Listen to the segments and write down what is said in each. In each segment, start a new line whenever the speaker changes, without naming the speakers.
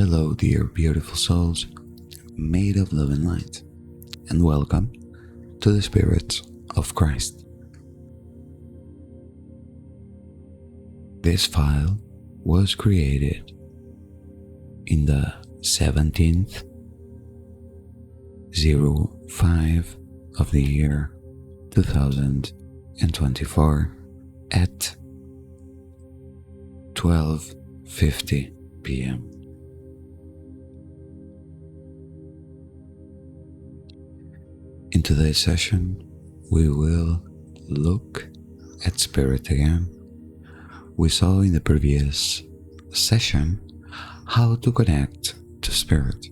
Hello, dear beautiful souls, made of love and light, and welcome to the Spirits of Christ. This file was created in the 17th 05 of the year 2024 at 12:50 p.m. In today's session, we will look at spirit again. We saw in the previous session how to connect to spirit.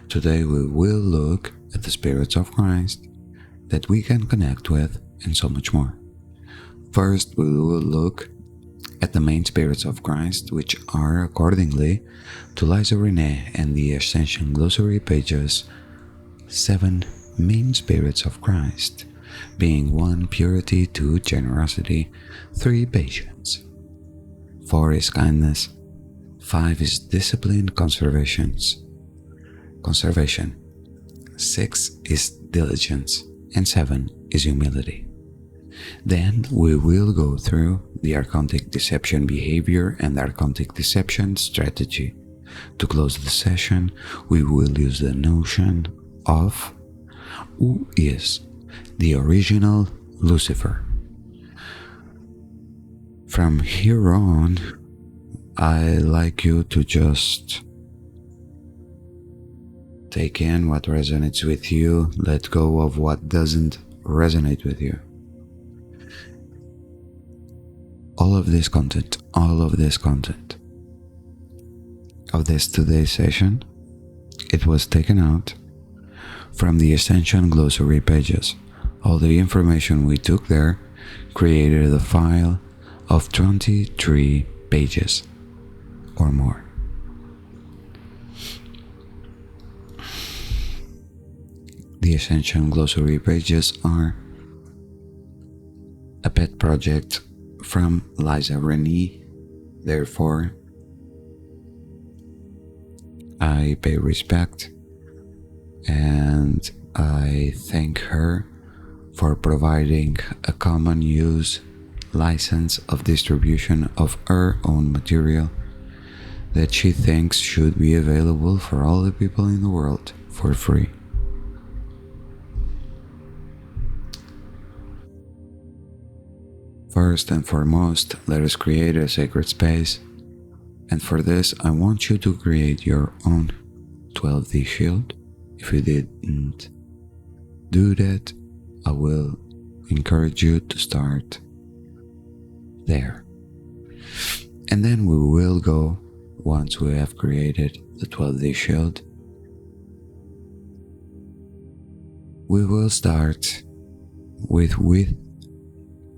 Today we will look at the spirits of Christ that we can connect with and so much more. First, we will look at the main spirits of Christ, which are, accordingly to Liza Renee and the Ascension Glossary pages, 7 main spirits of Christ, being 1 purity, 2 generosity, 3 patience, 4 is kindness, 5 is discipline, conservation, 6 is diligence, and 7 is humility. Then we will go through the archontic deception behavior and archontic deception strategy. To close the session, we will use the notion of who is the original Lucifer. From here on, I like you to just take in what resonates with you, let go of what doesn't resonate with you. All of this content of this today's session, it was taken out from the Ascension Glossary pages. All the information we took there created a file of 23 pages or more. The Ascension Glossary pages are a pet project from Liza Renee. Therefore, I pay respect and I thank her for providing a common use license of distribution of her own material that she thinks should be available for all the people in the world for free. First and foremost, let us create a sacred space, and for this I want you to create your own 12D shield. If you didn't do that, I will encourage you to start there. And then we will go, once we have created the 12D shield, we will start with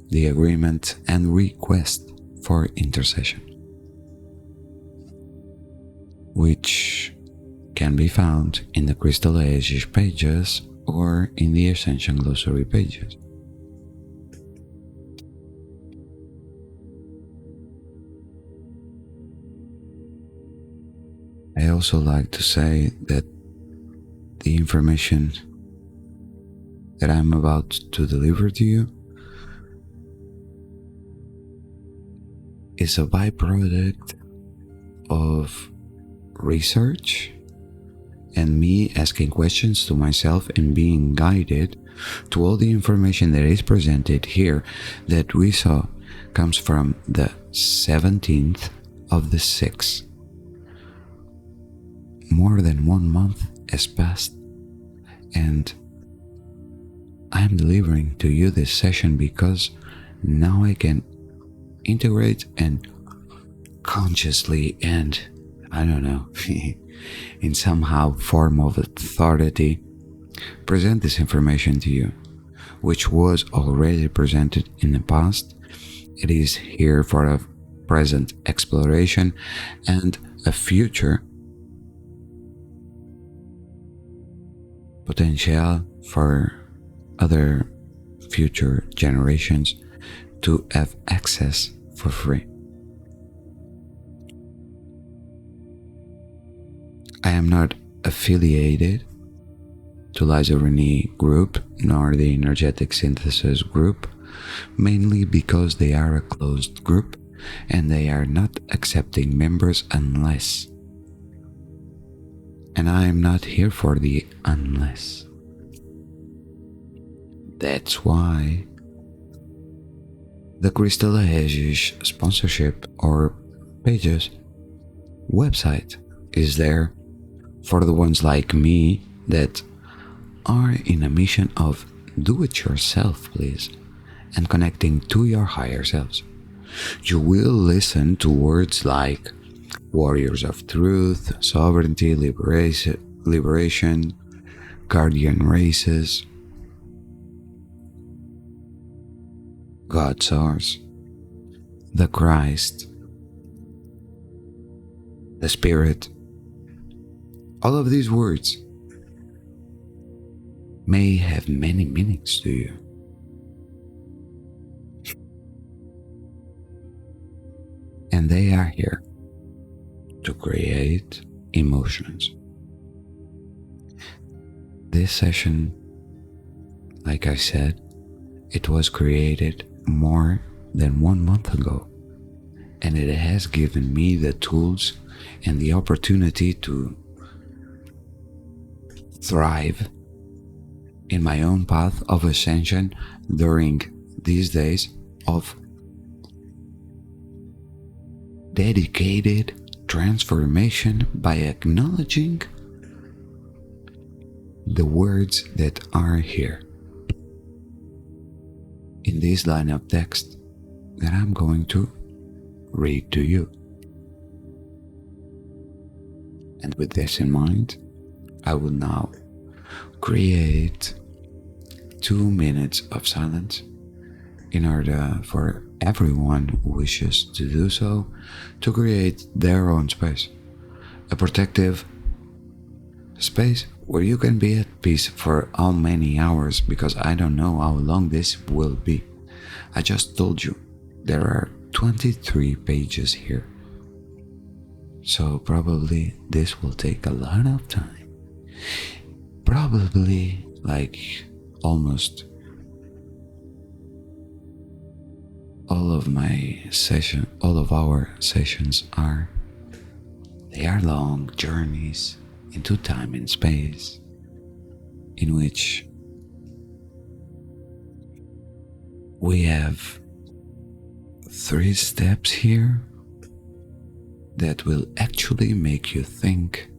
the agreement and request for intercession, which can be found in the Crystal Age pages or in the Ascension Glossary pages. I also like to say that the information that I'm about to deliver to you is a byproduct of research and me asking questions to myself and being guided to all the information that is presented here that we saw comes from the 17th of the 6th. More than 1 month has passed, and I am delivering to you this session because now I can integrate and consciously and, I don't know, in somehow form of authority, present this information to you, which was already presented in the past. It is here for a present exploration and a future potential for other future generations to have access for free. I am not affiliated to Lazzarini group nor the energetic synthesis group, mainly because they are a closed group and they are not accepting members unless. And I am not here for the unless. That's why the Crystal Aegis sponsorship or pages website is there for the ones like me that are in a mission of do it yourself, please, and connecting to your higher selves. You will listen to words like warriors of truth, sovereignty, liberation, guardian races, God source, the Christ, the Spirit. All of these words may have many meanings to you. And they are here to create emotions. This session, like I said, it was created more than 1 month ago, and it has given me the tools and the opportunity to thrive in my own path of ascension during these days of dedicated transformation by acknowledging the words that are here in this line of text that I'm going to read to you. And with this in mind, I will now create 2 minutes of silence in order for everyone who wishes to do so to create their own space, a protective space where you can be at peace for how many hours, because I don't know how long this will be. I just told you there are 23 pages here, so probably this will take a lot of time, probably like almost all of our sessions are long journeys into time and space in which we have 3 steps here that will actually make you think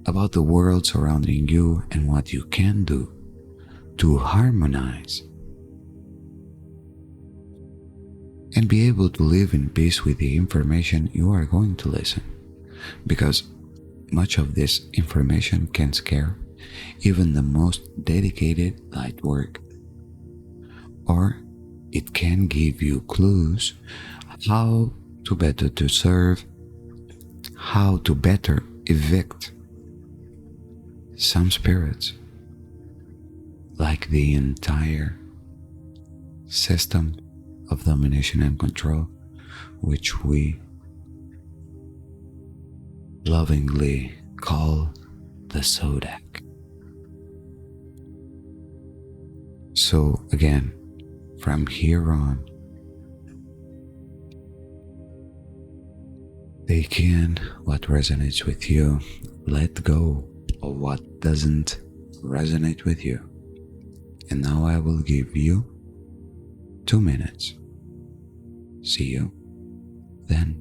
about the world surrounding you and what you can do to harmonize and be able to live in peace with the information you are going to listen, because much of this information can scare even the most dedicated light work, or it can give you clues how to better to serve, how to better evict some spirits, like the entire system of domination and control, which we lovingly call the SODAC. So again, from here on, take in what resonates with you, let go of what doesn't resonate with you. And now I will give you 2 minutes. See you then.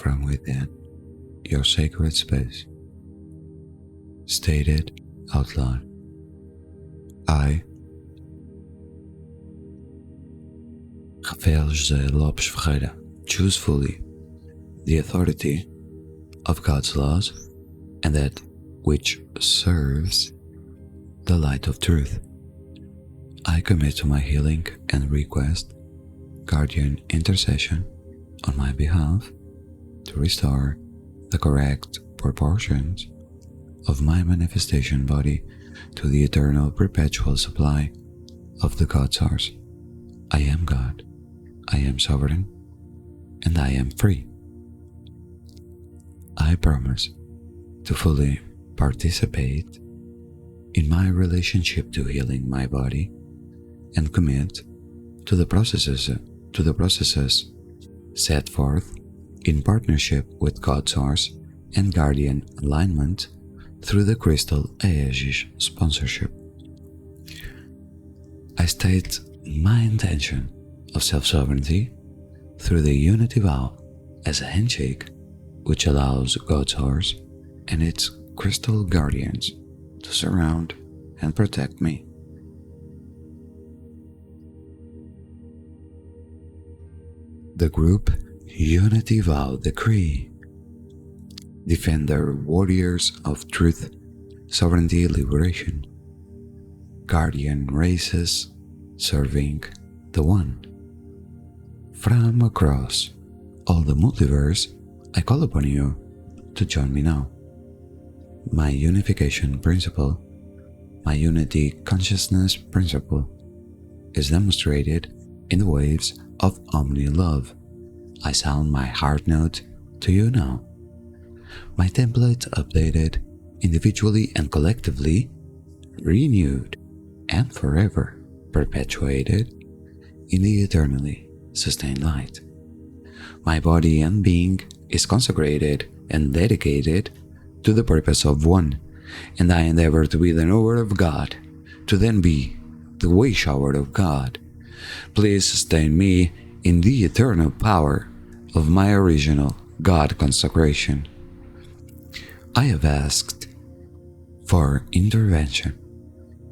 from within your sacred space. State it out loud. I, Rafael José Lopes Ferreira, choose fully the authority of God's laws and that which serves the light of truth. I commit to my healing and request guardian intercession on my behalf to restore the correct proportions of my manifestation body to the eternal perpetual supply of the God Source. I am God, I am sovereign, and I am free. I promise to fully participate in my relationship to healing my body and commit to the processes set forth in partnership with God Source and Guardian alignment through the Crystal Aegis sponsorship. I state my intention of self-sovereignty through the unity vow as a handshake which allows God Source and its crystal guardians to surround and protect me. The group Unity Vow Decree. Defender Warriors of Truth, Sovereignty Liberation. Guardian Races serving the One. From across all the multiverse, I call upon you to join me now. My unification principle, my unity consciousness principle, is demonstrated in the waves of omni-love. I sound my heart note to you now. My template updated, individually and collectively, renewed, and forever perpetuated in the eternally sustained light. My body and being is consecrated and dedicated to the purpose of one, and I endeavor to be the knower of God, to then be the way shower of God. Please sustain me in the eternal power of my original God consecration. I have asked for intervention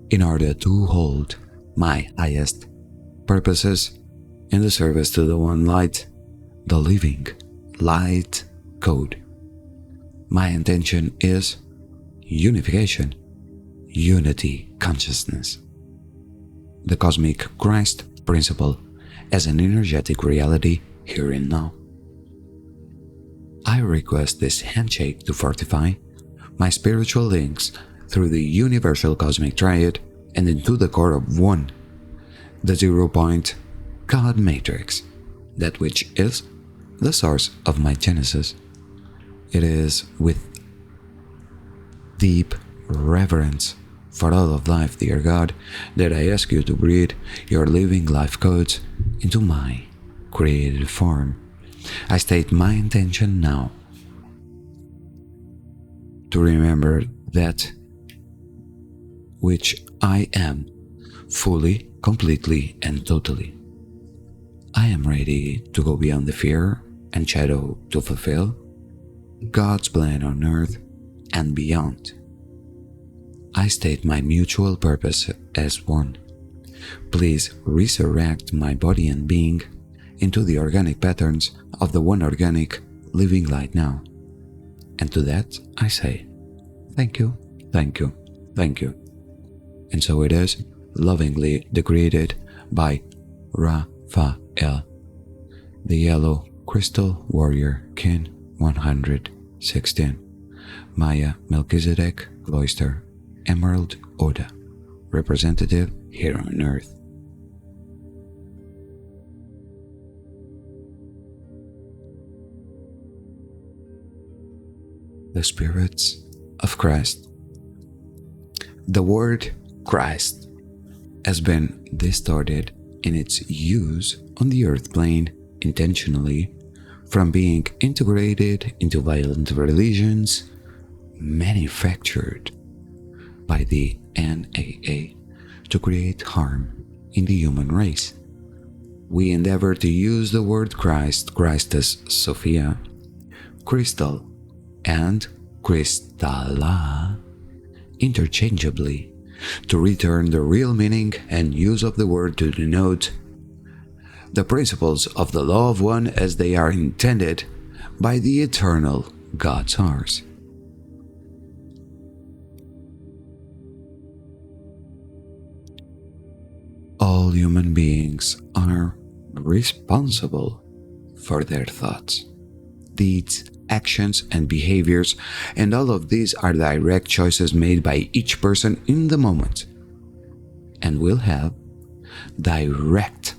in order to hold my highest purposes in the service to the one light, the living light code. My intention is unification, unity consciousness. The cosmic Christ principle as an energetic reality here and now. I request this handshake to fortify my spiritual links through the universal cosmic triad and into the core of one, the 0-point God matrix, that which is the source of my genesis. It is with deep reverence for all of life, dear God, that I ask you to breathe your living life codes into my created form. I state my intention now to remember that which I am, fully, completely, and totally. I am ready to go beyond the fear and shadow to fulfill God's plan on earth and beyond. I state my mutual purpose as one. Please resurrect my body and being into the organic patterns of the one organic living light now. And to that I say, thank you, thank you, thank you. And so it is, lovingly decreed by Raphael, the Yellow Crystal Warrior Kin 116, Maya Melchizedek Cloister Emerald Oda, representative here on Earth. The spirits of Christ. The word Christ has been distorted in its use on the earth plane intentionally from being integrated into violent religions manufactured by the NAA to create harm in the human race. We endeavor to use the word Christ, Christus Sophia, crystal and crystalla interchangeably to return the real meaning and use of the word to denote the principles of the law of one as they are intended by the eternal God Source. All human beings are responsible for their thoughts, deeds, actions, and behaviors, and all of these are direct choices made by each person in the moment and will have direct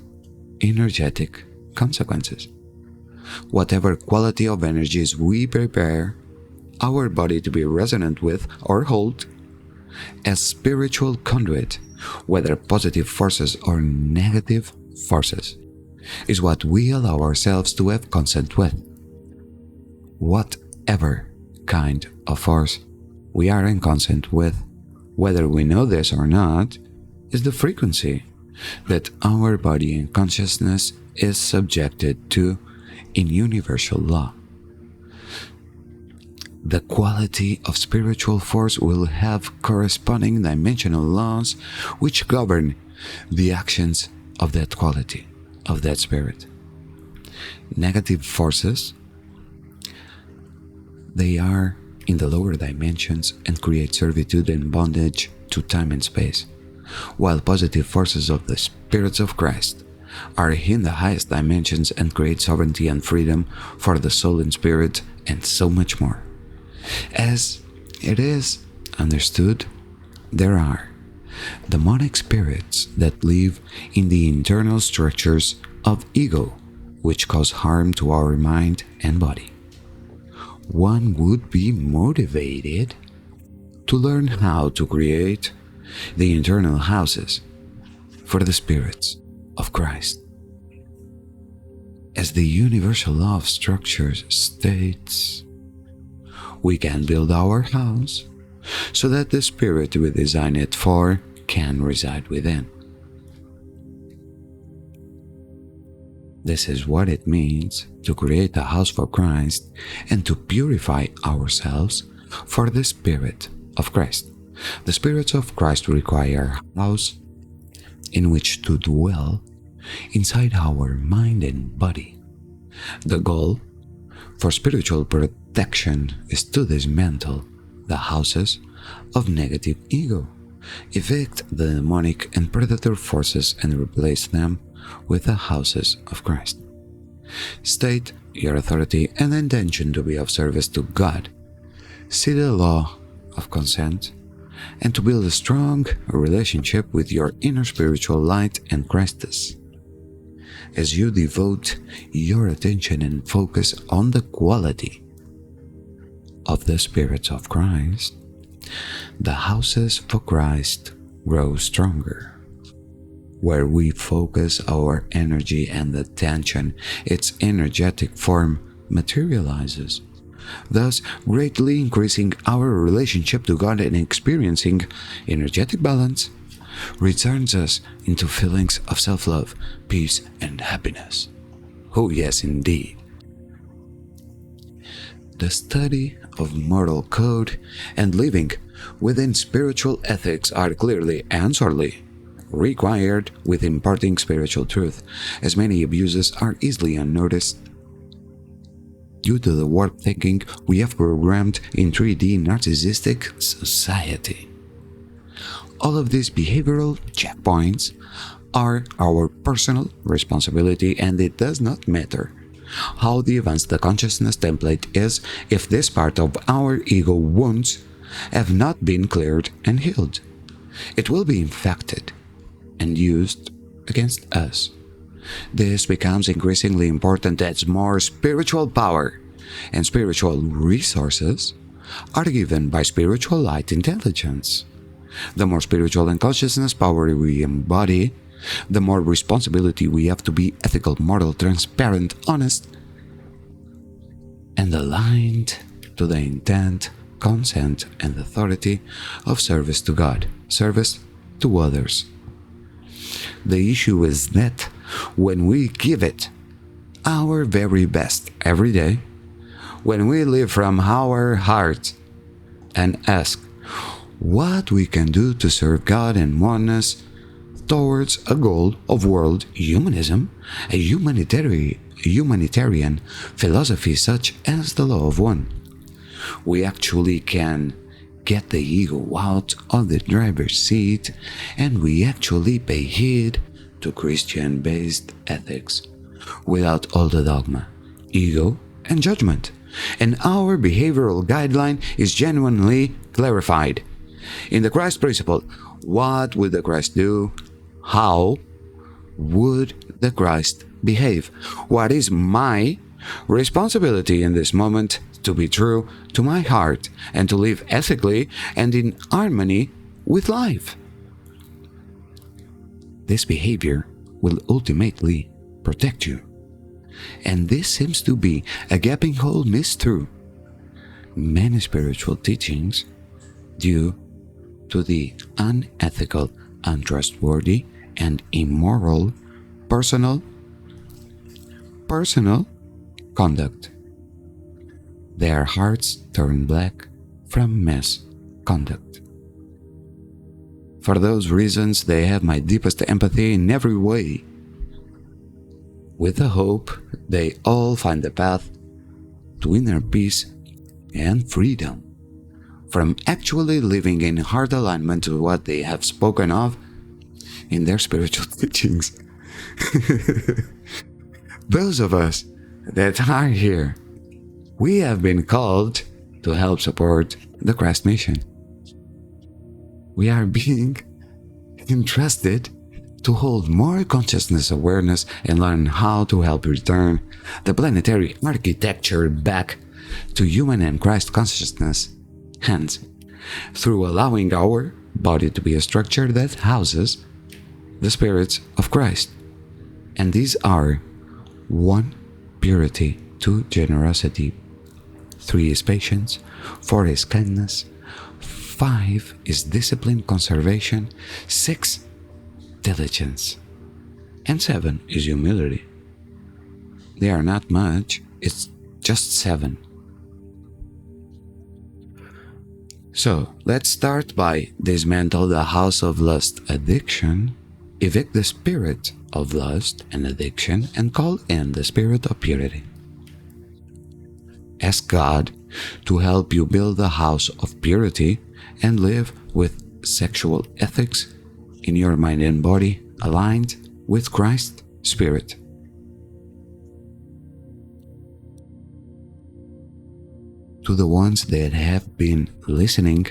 energetic consequences. Whatever quality of energies we prepare our body to be resonant with or hold as spiritual conduit, whether positive forces or negative forces, is what we allow ourselves to have consent with. Whatever kind of force we are in consent with, whether we know this or not, is the frequency that our body and consciousness is subjected to in universal law. The quality of spiritual force will have corresponding dimensional laws which govern the actions of that quality, of that spirit. Negative forces, they are in the lower dimensions and create servitude and bondage to time and space, while positive forces of the spirits of Christ are in the highest dimensions and create sovereignty and freedom for the soul and spirit, and so much more. As it is understood, there are demonic spirits that live in the internal structures of ego, which cause harm to our mind and body. One would be motivated to learn how to create the internal houses for the spirits of Christ. As the universal law of structures states, we can build our house so that the spirit we design it for can reside within. This is what it means to create a house for Christ and to purify ourselves for the Spirit of Christ. The spirits of Christ require a house in which to dwell inside our mind and body. The goal for spiritual protection is to dismantle the houses of negative ego, evict the demonic and predator forces, and replace them with the houses of Christ. State your authority and intention to be of service to God. See the law of consent and to build a strong relationship with your inner spiritual light and Christus. As you devote your attention and focus on the quality of the spirits of Christ, the houses for Christ grow stronger. Where we focus our energy and attention, its energetic form materializes, thus greatly increasing our relationship to God and experiencing energetic balance returns us into feelings of self-love, peace, and happiness. Oh yes, indeed. The study of moral code and living within spiritual ethics are clearly and sorely required with imparting spiritual truth, as many abuses are easily unnoticed due to the warped thinking we have programmed in 3D narcissistic society. All of these behavioral checkpoints are our personal responsibility, and it does not matter how advanced the consciousness template is if this part of our ego wounds have not been cleared and healed. It will be infected and used against us. This becomes increasingly important as more spiritual power and spiritual resources are given by spiritual light intelligence. The more spiritual and consciousness power we embody, the more responsibility we have to be ethical, moral, transparent, honest, and aligned to the intent, consent, and authority of service to God, service to others. The issue is that when we give it our very best every day, when we live from our heart and ask what we can do to serve God and oneness towards a goal of world humanism, a humanitarian philosophy such as the law of one. We actually can get the ego out of the driver's seat, and we actually pay heed to Christian-based ethics without all the dogma, ego, and judgment. And our behavioral guideline is genuinely clarified. In the Christ principle, what would the Christ do? How would the Christ behave? What is my responsibility in this moment to be true to my heart and to live ethically and in harmony with life? This behavior will ultimately protect you. And this seems to be a gaping hole missed through many spiritual teachings due to the unethical, untrustworthy, and immoral personal conduct. Their hearts turn black from misconduct. For those reasons, they have my deepest empathy in every way, with the hope they all find the path to inner peace and freedom from actually living in hard alignment to what they have spoken of in their spiritual teachings. Those of us that are here, we have been called to help support the Christ mission. We are being entrusted to hold more consciousness awareness and learn how to help return the planetary architecture back to human and Christ consciousness, hence, through allowing our body to be a structure that houses the spirits of Christ. And these are 1. Purity, 2. Generosity, 3 is patience, 4 is kindness, 5 is discipline, conservation, 6 diligence, and 7 is humility. They are not much, it's just 7. So let's start by dismantle the house of lust addiction, evict the spirit of lust and addiction, and call in the spirit of purity. Ask God to help you build a house of purity and live with sexual ethics in your mind and body aligned with Christ's Spirit. To the ones that have been listening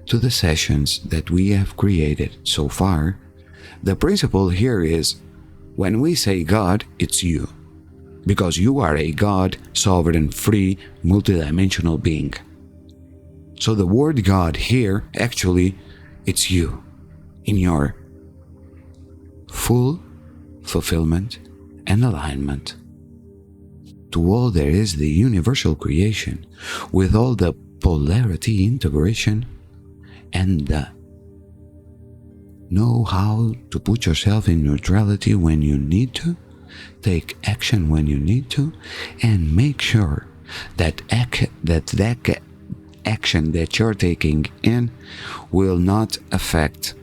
to the sessions that we have created so far, the principle here is, when we say God, it's you, because you are a God, sovereign, free, multidimensional being. So the word God here, actually, it's you, in your full fulfillment and alignment to all there is the universal creation, with all the polarity integration and the know how to put yourself in neutrality when you need to, take action when you need to, and make sure that action that you're taking in will not affect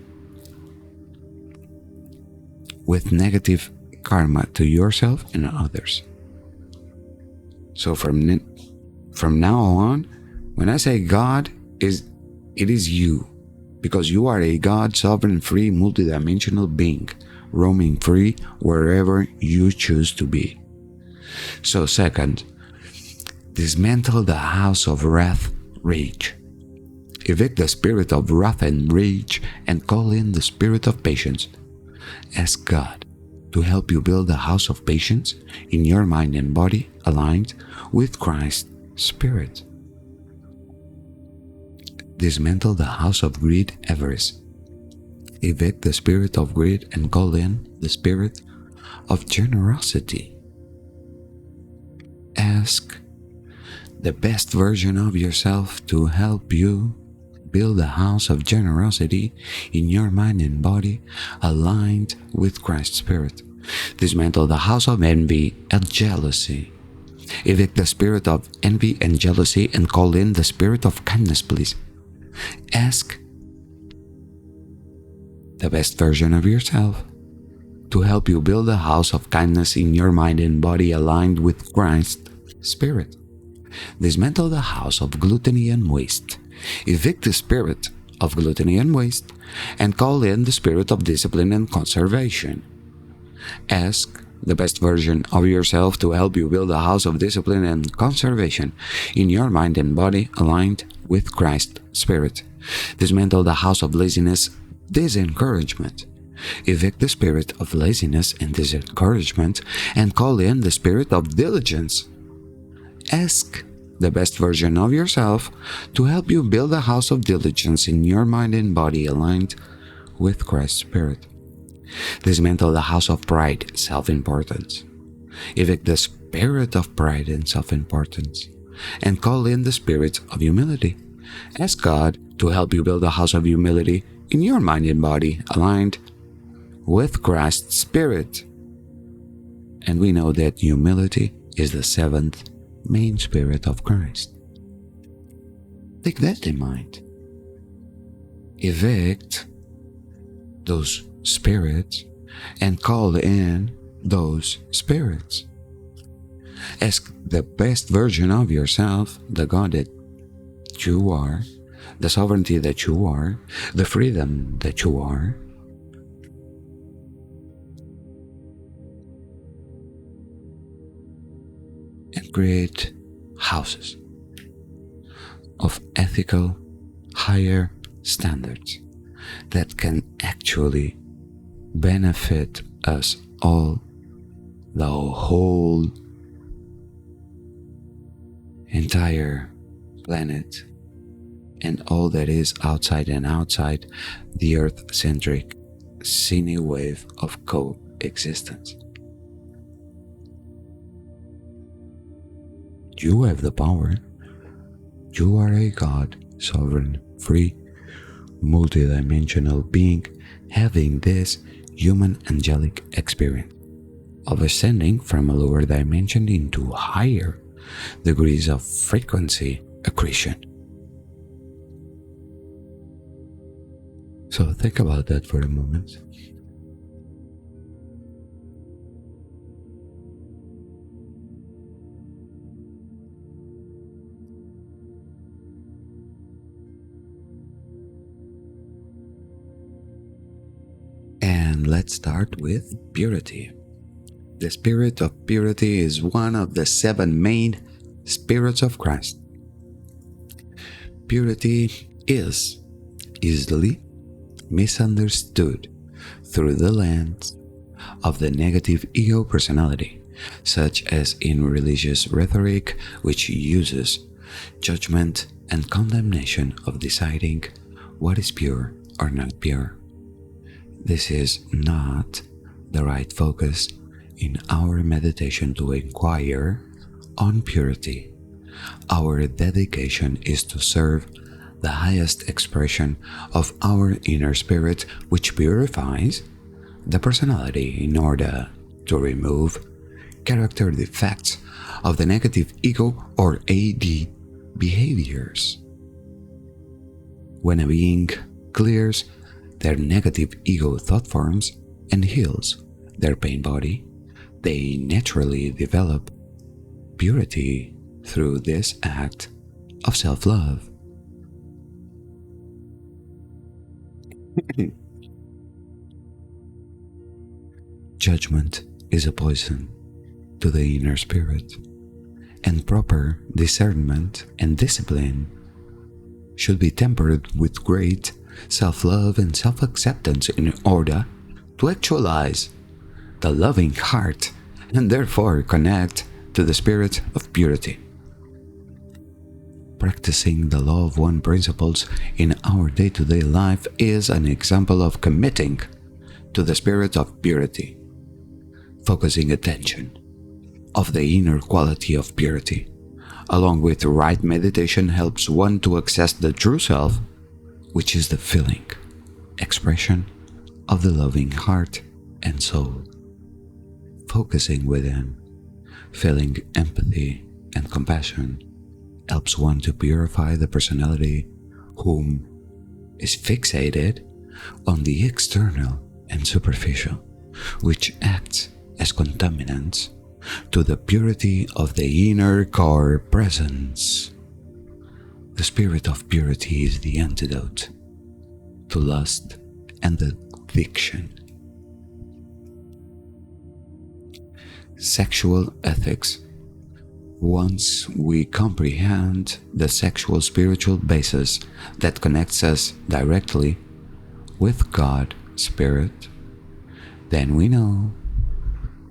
with negative karma to yourself and others. So from now on, when I say God, it is you, because you are a God, sovereign, free, multidimensional being, roaming free wherever you choose to be. So second, dismantle the house of wrath, rage. Evict the spirit of wrath and rage and call in the spirit of patience. Ask God to help you build a house of patience in your mind and body aligned with Christ's Spirit. Dismantle the house of greed, avarice. Evict the spirit of greed and call in the spirit of generosity. Ask the best version of yourself to help you build a house of generosity in your mind and body aligned with Christ's Spirit. Dismantle the house of envy and jealousy. Evict the spirit of envy and jealousy and call in the spirit of kindness, please. Ask the best version of yourself to help you build a house of kindness in your mind and body aligned with Christ's Spirit. Dismantle the house of gluttony and waste. Evict the spirit of gluttony and waste and call in the spirit of discipline and conservation. Ask the best version of yourself to help you build a house of discipline and conservation in your mind and body aligned with Christ's Spirit. Dismantle the house of laziness, disencouragement. Evict the spirit of laziness and disencouragement and call in the spirit of diligence. Ask the best version of yourself to help you build a house of diligence in your mind and body aligned with Christ's Spirit. Dismantle the house of pride, self-importance. Evict the spirit of pride and self-importance and call in the spirit of humility. Ask God to help you build a house of humility in your mind and body aligned with Christ's Spirit. And we know that humility is the seventh main spirit of Christ. Take that in mind. Evict those spirits and call in those spirits. Ask the best version of yourself, the God that you are, the sovereignty that you are, the freedom that you are, and create houses of ethical, higher standards that can actually benefit us all, the whole entire planet, and all that is outside and outside the earth-centric sine wave of coexistence. You have the power. You are a God, sovereign, free, multidimensional being having this human angelic experience of ascending from a lower dimension into higher degrees of frequency accretion. So think about that for a moment. And let's start with purity. The spirit of purity is one of the 7 main spirits of Christ. Purity is easily misunderstood through the lens of the negative ego personality, such as in religious rhetoric, which uses judgment and condemnation of deciding what is pure or not pure. This is not the right focus in our meditation to inquire on purity. Our dedication is to serve the highest expression of our inner spirit, which purifies the personality in order to remove character defects of the negative ego or AD behaviors. When a being clears their negative ego thought forms and heals their pain body, they naturally develop purity through this act of self-love. Judgment is a poison to the inner spirit, and proper discernment and discipline should be tempered with great self-love and self-acceptance in order to actualize the loving heart and therefore connect to the spirit of purity. Practicing the law of one principles in our day-to-day life is an example of committing to the spirit of purity, focusing attention of the inner quality of purity, along with right meditation helps one to access the true self, which is the feeling, expression of the loving heart and soul. Focusing within, feeling empathy and compassion helps one to purify the personality whom is fixated on the external and superficial, which acts as contaminants to the purity of the inner core presence. The spirit of purity is the antidote to lust and addiction. Sexual ethics. Once we comprehend the sexual spiritual basis that connects us directly with God, Spirit, then we know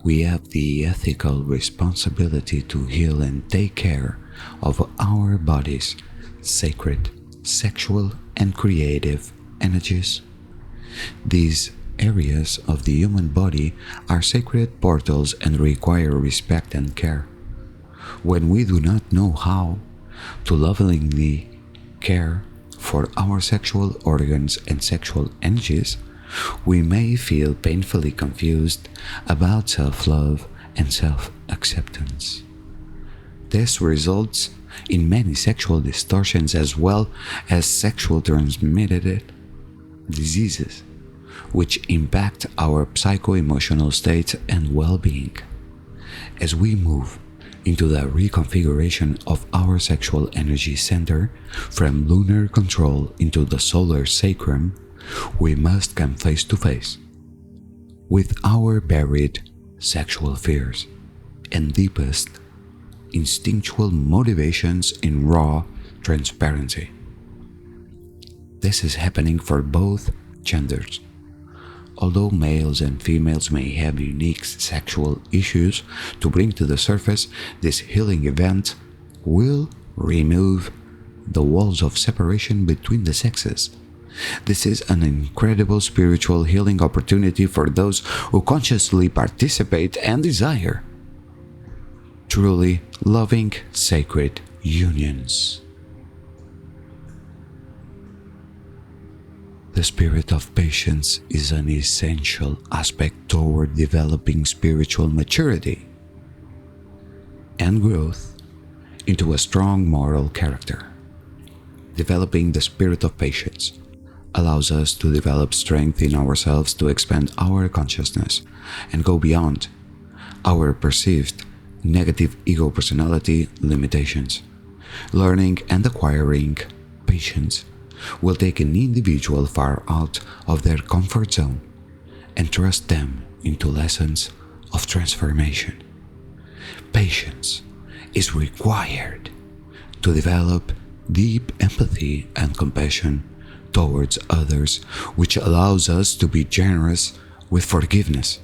we have the ethical responsibility to heal and take care of our bodies, sacred, sexual, and creative energies. These areas of the human body are sacred portals and require respect and care. When we do not know how to lovingly care for our sexual organs and sexual energies, we may feel painfully confused about self-love and self-acceptance. This results in many sexual distortions as well as sexual transmitted diseases, which impact our psycho-emotional state and well-being. As we move into the reconfiguration of our sexual energy center from lunar control into the solar sacrum, we must come face to face with our buried sexual fears and deepest instinctual motivations in raw transparency. This is happening for both genders. Although males and females may have unique sexual issues to bring to the surface, this healing event will remove the walls of separation between the sexes. This is an incredible spiritual healing opportunity for those who consciously participate and desire truly loving, sacred unions. The spirit of patience is an essential aspect toward developing spiritual maturity and growth into a strong moral character. Developing the spirit of patience allows us to develop strength in ourselves to expand our consciousness and go beyond our perceived negative ego personality limitations. Learning and acquiring patience will take an individual far out of their comfort zone and thrust them into lessons of transformation. Patience is required to develop deep empathy and compassion towards others, which allows us to be generous with forgiveness.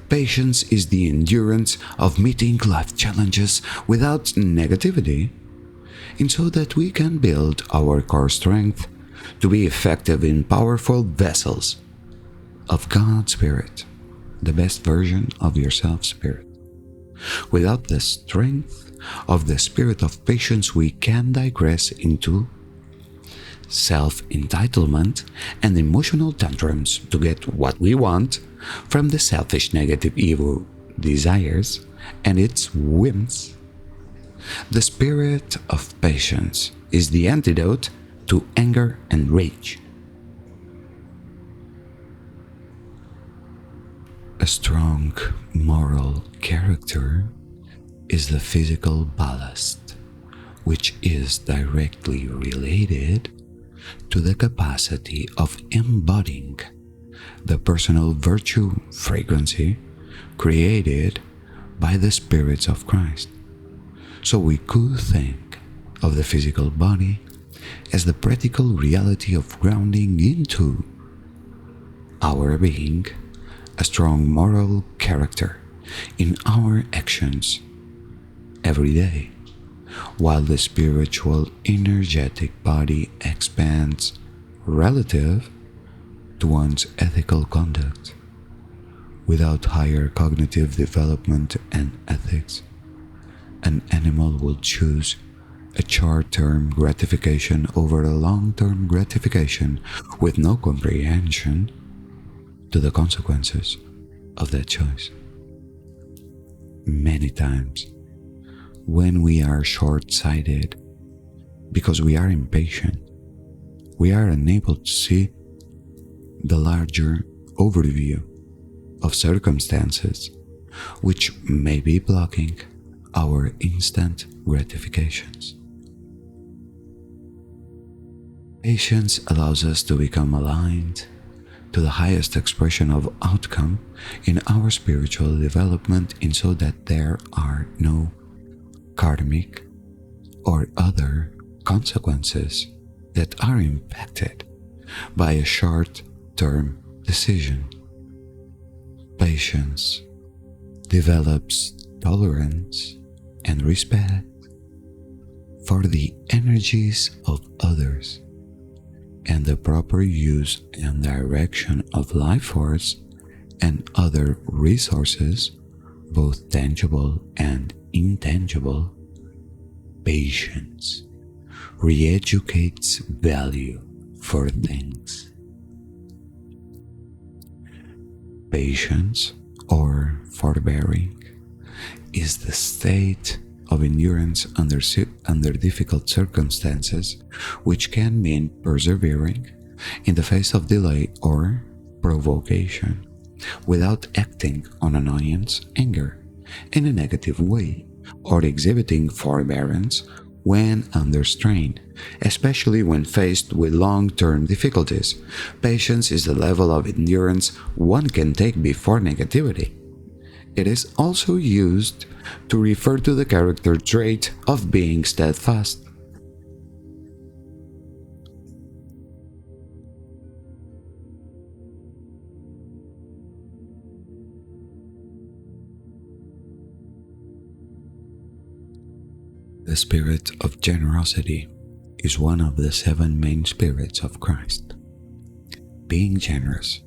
Patience is the endurance of meeting life challenges without negativity, and so that we can build our core strength to be effective in powerful vessels of God's Spirit, the best version of yourself, Spirit. Without the strength of the spirit of patience, we can digress into self-entitlement and emotional tantrums to get what we want from the selfish negative ego desires and its whims. The spirit of patience is the antidote to anger and rage. A strong moral character is the physical ballast, which is directly related to the capacity of embodying the personal virtue fragrancy created by the spirits of Christ. So we could think of the physical body as the practical reality of grounding into our being a strong moral character in our actions every day, while the spiritual energetic body expands relative to one's ethical conduct. Without higher cognitive development and ethics, an animal will choose a short-term gratification over a long-term gratification with no comprehension to the consequences of that choice. Many times, when we are short-sighted, because we are impatient, we are unable to see the larger overview of circumstances which may be blocking our instant gratifications. Patience allows us to become aligned to the highest expression of outcome in our spiritual development, in so that there are no karmic or other consequences that are impacted by a short-term decision. Patience develops tolerance and respect for the energies of others and the proper use and direction of life force and other resources, both tangible and intangible. Patience re-educates value for things. Patience, or forbearing, is the state of endurance under difficult circumstances, which can mean persevering in the face of delay or provocation, without acting on annoyance, anger, in a negative way, or exhibiting forbearance when under strain, especially when faced with long-term difficulties. Patience is the level of endurance one can take before negativity. It is also used to refer to the character trait of being steadfast. The spirit of generosity is one of the 7 main spirits of Christ. Being generous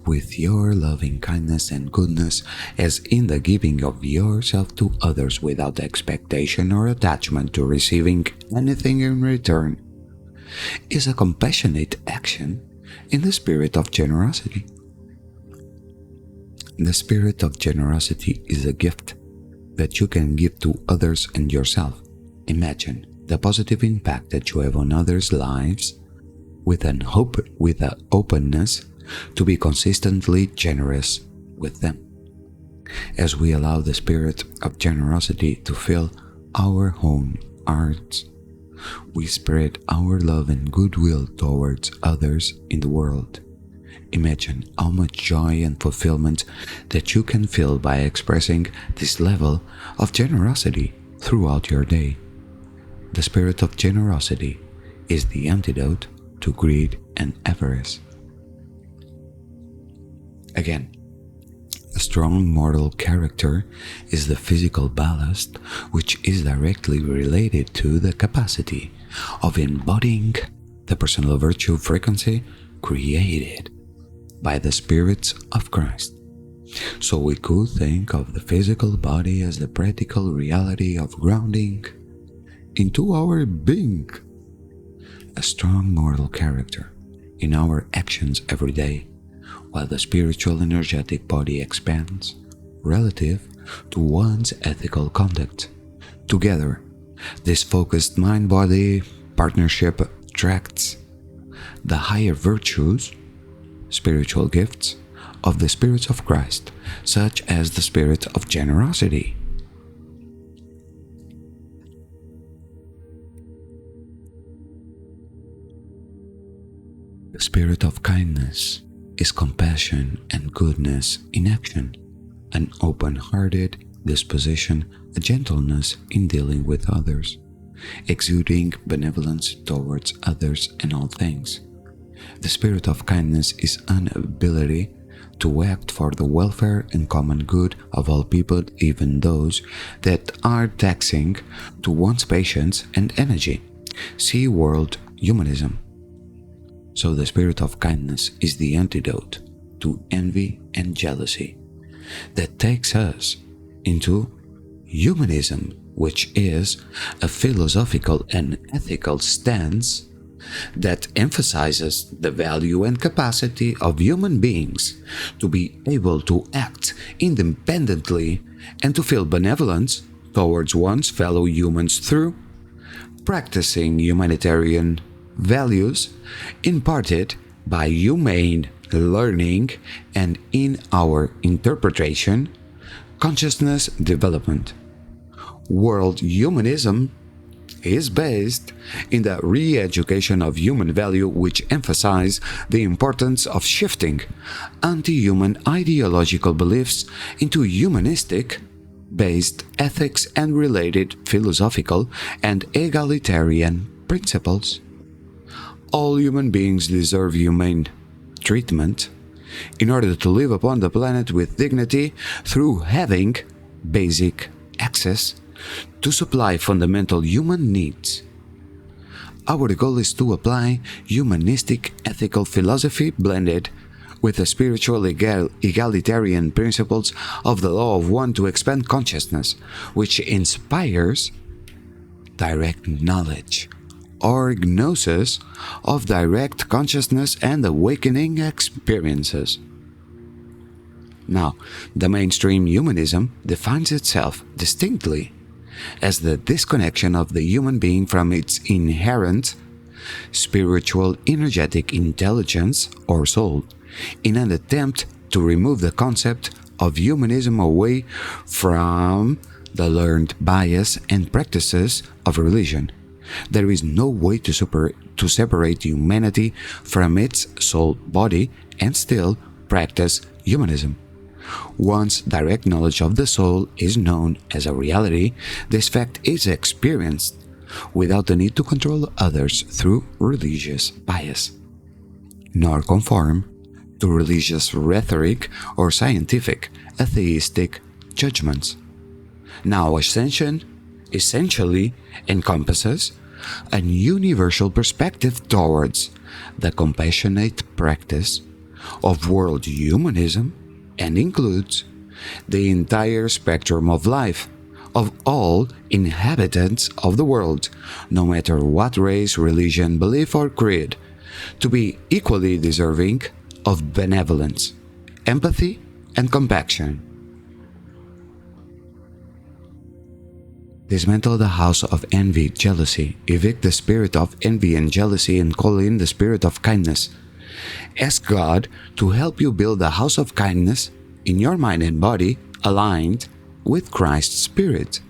with your loving kindness and goodness, as in the giving of yourself to others without expectation or attachment to receiving anything in return, is a compassionate action in the spirit of generosity. The spirit of generosity is a gift that you can give to others and yourself. Imagine the positive impact that you have on others' lives with an openness to be consistently generous with them. As we allow the spirit of generosity to fill our own hearts, we spread our love and goodwill towards others in the world. Imagine how much joy and fulfillment that you can feel by expressing this level of generosity throughout your day. The spirit of generosity is the antidote to greed and avarice. Again, a strong moral character is the physical ballast which is directly related to the capacity of embodying the personal virtue frequency created by the spirits of Christ. So we could think of the physical body as the practical reality of grounding into our being. A strong moral character in our actions every day, while the spiritual energetic body expands relative to one's ethical conduct. Together, this focused mind-body partnership attracts the higher virtues, spiritual gifts of the spirits of Christ, such as the spirit of generosity. The spirit of kindness is compassion and goodness in action, an open-hearted disposition, a gentleness in dealing with others, exuding benevolence towards others and all things. The spirit of kindness is an ability to act for the welfare and common good of all people, even those that are taxing to one's patience and energy. See World Humanism. So the spirit of kindness is the antidote to envy and jealousy that takes us into humanism, which is a philosophical and ethical stance that emphasizes the value and capacity of human beings to be able to act independently and to feel benevolence towards one's fellow humans through practicing humanitarian values imparted by humane learning and, in our interpretation, consciousness development. World humanism is based in the re-education of human value, which emphasize the importance of shifting anti-human ideological beliefs into humanistic based ethics and related philosophical and egalitarian principles. All human beings deserve humane treatment in order to live upon the planet with dignity through having basic access to supply fundamental human needs. Our goal is to apply humanistic ethical philosophy blended with the spiritual egalitarian principles of the law of one to expand consciousness, which inspires direct knowledge or gnosis of direct consciousness and awakening experiences. Now, the mainstream humanism defines itself distinctly as the disconnection of the human being from its inherent spiritual energetic intelligence or soul, in an attempt to remove the concept of humanism away from the learned bias and practices of religion. There is no way to separate humanity from its soul body and still practice humanism. Once direct knowledge of the soul is known as a reality, this fact is experienced without the need to control others through religious bias, nor conform to religious rhetoric or scientific, atheistic judgments. Now, ascension essentially encompasses a universal perspective towards the compassionate practice of world humanism and includes the entire spectrum of life of all inhabitants of the world, no matter what race, religion, belief, or creed, to be equally deserving of benevolence, empathy, and compassion. Dismantle the house of envy, jealousy, evict the spirit of envy and jealousy, and call in the spirit of kindness. Ask God to help you build a house of kindness in your mind and body aligned with Christ's Spirit.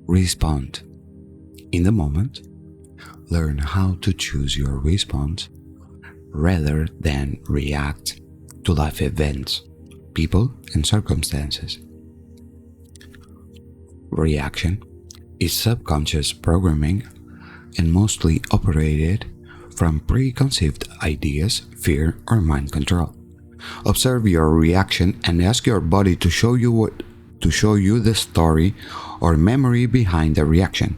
Respond. In the moment, learn how to choose your response rather than react to life events, people, and circumstances. Reaction is subconscious programming and mostly operated from preconceived ideas, fear, or mind control. Observe your reaction and ask your body to show you the story or memory behind the reaction.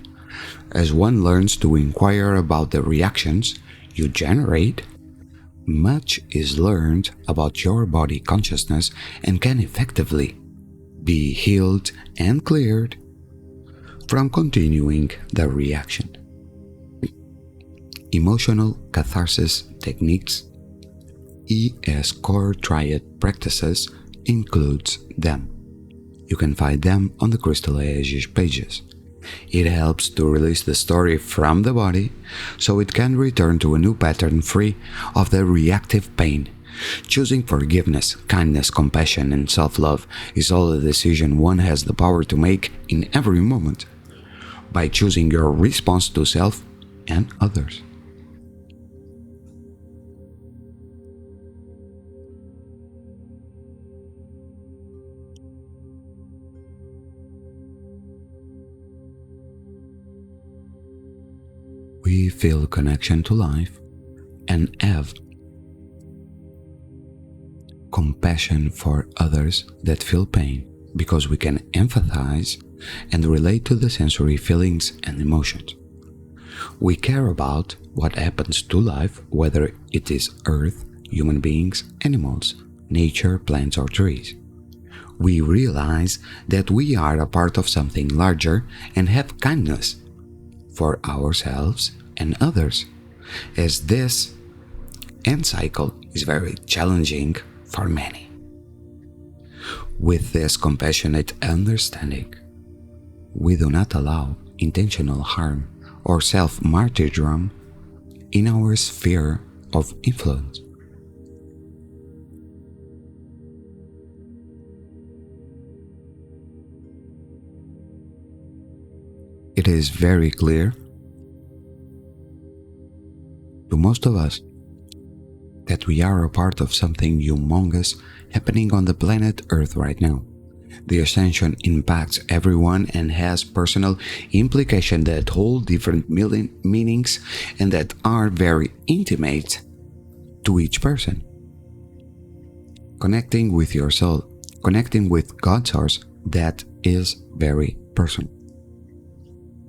As one learns to inquire about the reactions you generate, much is learned about your body consciousness and can effectively be healed and cleared from continuing the reaction. Emotional catharsis techniques, ES Core Triad practices includes them. You can find them on the Crystal Ages pages. It helps to release the story from the body so it can return to a new pattern free of the reactive pain. Choosing forgiveness, kindness, compassion, and self-love is all a decision one has the power to make in every moment by choosing your response to self and others. We feel connection to life and have compassion for others that feel pain because we can empathize and relate to the sensory feelings and emotions. We care about what happens to life, whether it is earth, human beings, animals, nature, plants, or trees. We realize that we are a part of something larger and have kindness for ourselves and others, as this end cycle is very challenging for many. With this compassionate understanding, we do not allow intentional harm or self-martyrdom in our sphere of influence. It is very clear to most of us that we are a part of something humongous happening on the planet Earth right now. The ascension impacts everyone and has personal implications that hold different meanings and that are very intimate to each person. Connecting with your soul, connecting with God's source, that is very personal.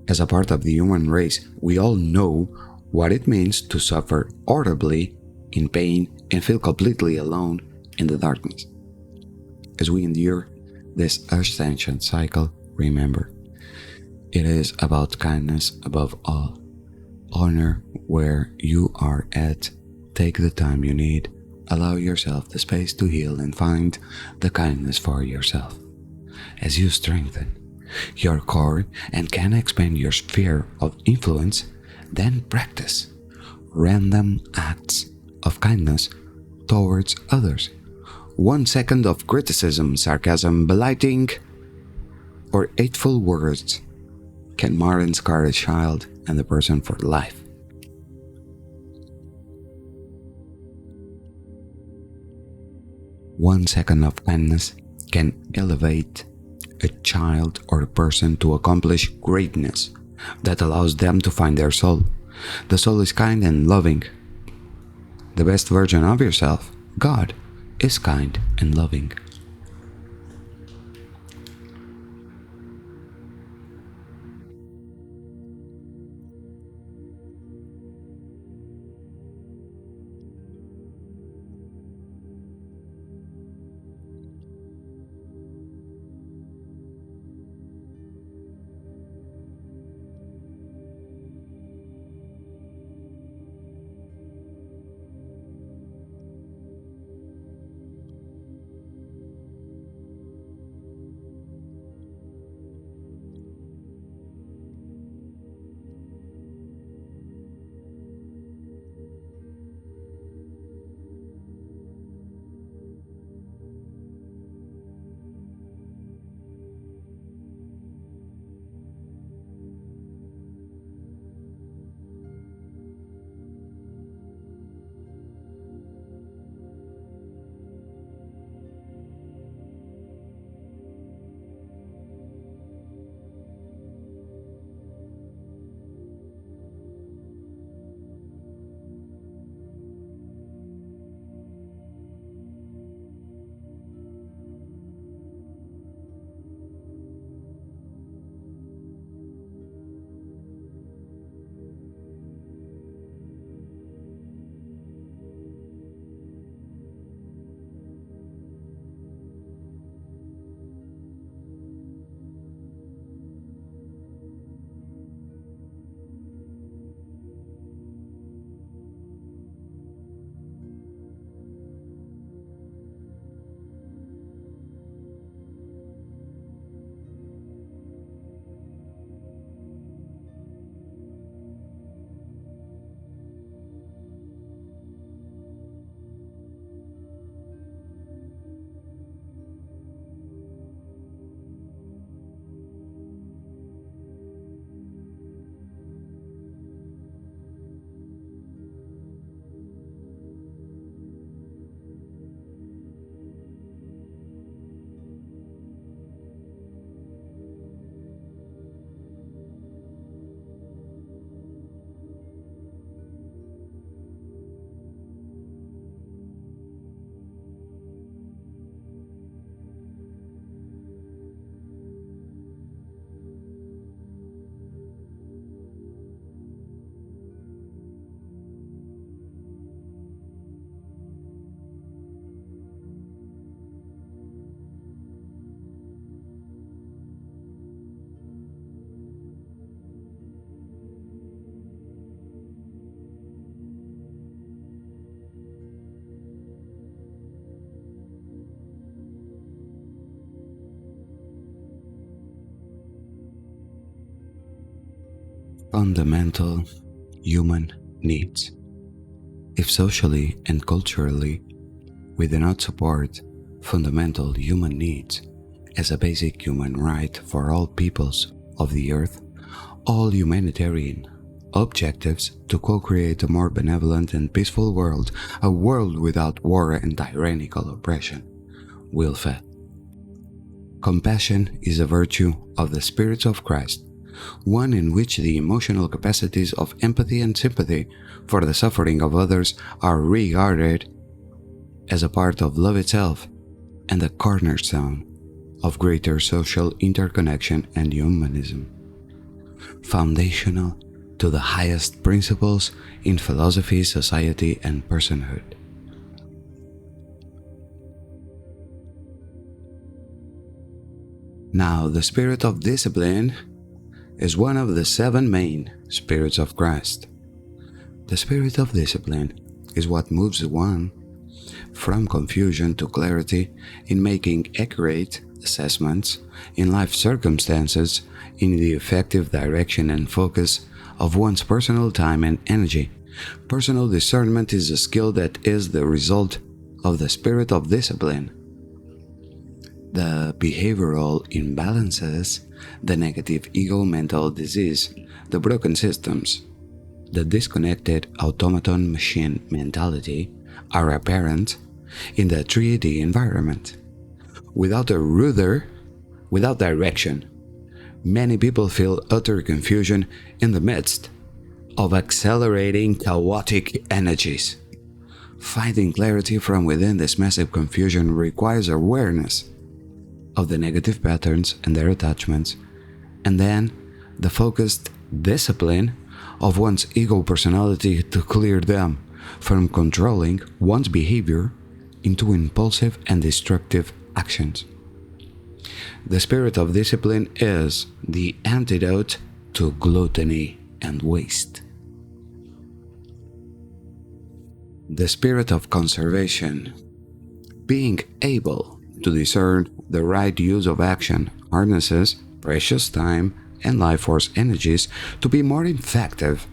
As a part of the human race, we all know what it means to suffer horribly in pain and feel completely alone in the darkness. As we endure this ascension cycle, remember, it is about kindness above all. Honor where you are at. Take the time you need. Allow yourself the space to heal and find the kindness for yourself. As you strengthen your core and can expand your sphere of influence, then practice random acts of kindness towards others. 1 second of criticism, sarcasm, belittling, or hateful words can mar and scar a child and the person for life. One second of kindness can elevate a child or a person to accomplish greatness that allows them to find their soul. The soul is kind and loving. The best version of yourself, God, is kind and loving. fundamental human needs. If socially and culturally we do not support fundamental human needs as a basic human right for all peoples of the earth, all humanitarian objectives to co-create a more benevolent and peaceful world, a world without war and tyrannical oppression, will fail. Compassion is a virtue of the Spirit of Christ, one in which the emotional capacities of empathy and sympathy for the suffering of others are regarded as a part of love itself and the cornerstone of greater social interconnection and humanism, foundational to the highest principles in philosophy, society, and personhood. Now, the spirit of discipline is one of the 7 main spirits of Christ. The spirit of discipline is what moves one from confusion to clarity in making accurate assessments in life circumstances, in the effective direction and focus of one's personal time and energy. Personal discernment is a skill that is the result of the spirit of discipline. The behavioral imbalances, the negative ego mental disease, the broken systems, the disconnected automaton machine mentality are apparent in the 3D environment. Without a rudder, without direction, many people feel utter confusion in the midst of accelerating chaotic energies. Finding clarity from within this massive confusion requires awareness of the negative patterns and their attachments, and then the focused discipline of one's ego personality to clear them from controlling one's behavior into impulsive and destructive actions. The spirit of discipline is the antidote to gluttony and waste. The spirit of conservation, being able to discern the right use of action, harnesses precious time and life force energies to be more effective,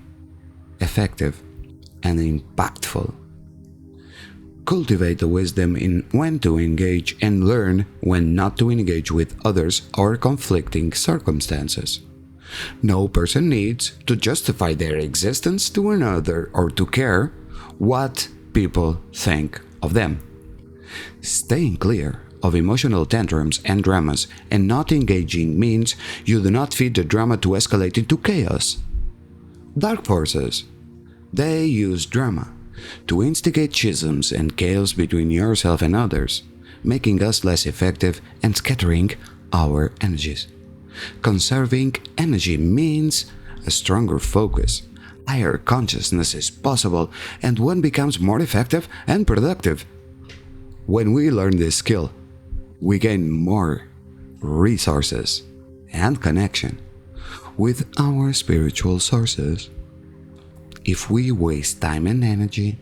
and impactful. Cultivate the wisdom in when to engage and learn when not to engage with others or conflicting circumstances. No person needs to justify their existence to another or to care what people think of them. Staying clear of emotional tantrums and dramas and not engaging means you do not feed the drama to escalate into chaos. Dark forces, they use drama to instigate schisms and chaos between yourself and others, making us less effective and scattering our energies. Conserving energy means a stronger focus. Higher consciousness is possible and one becomes more effective and productive. When we learn this skill, we gain more resources and connection with our spiritual sources. If we waste time and energy,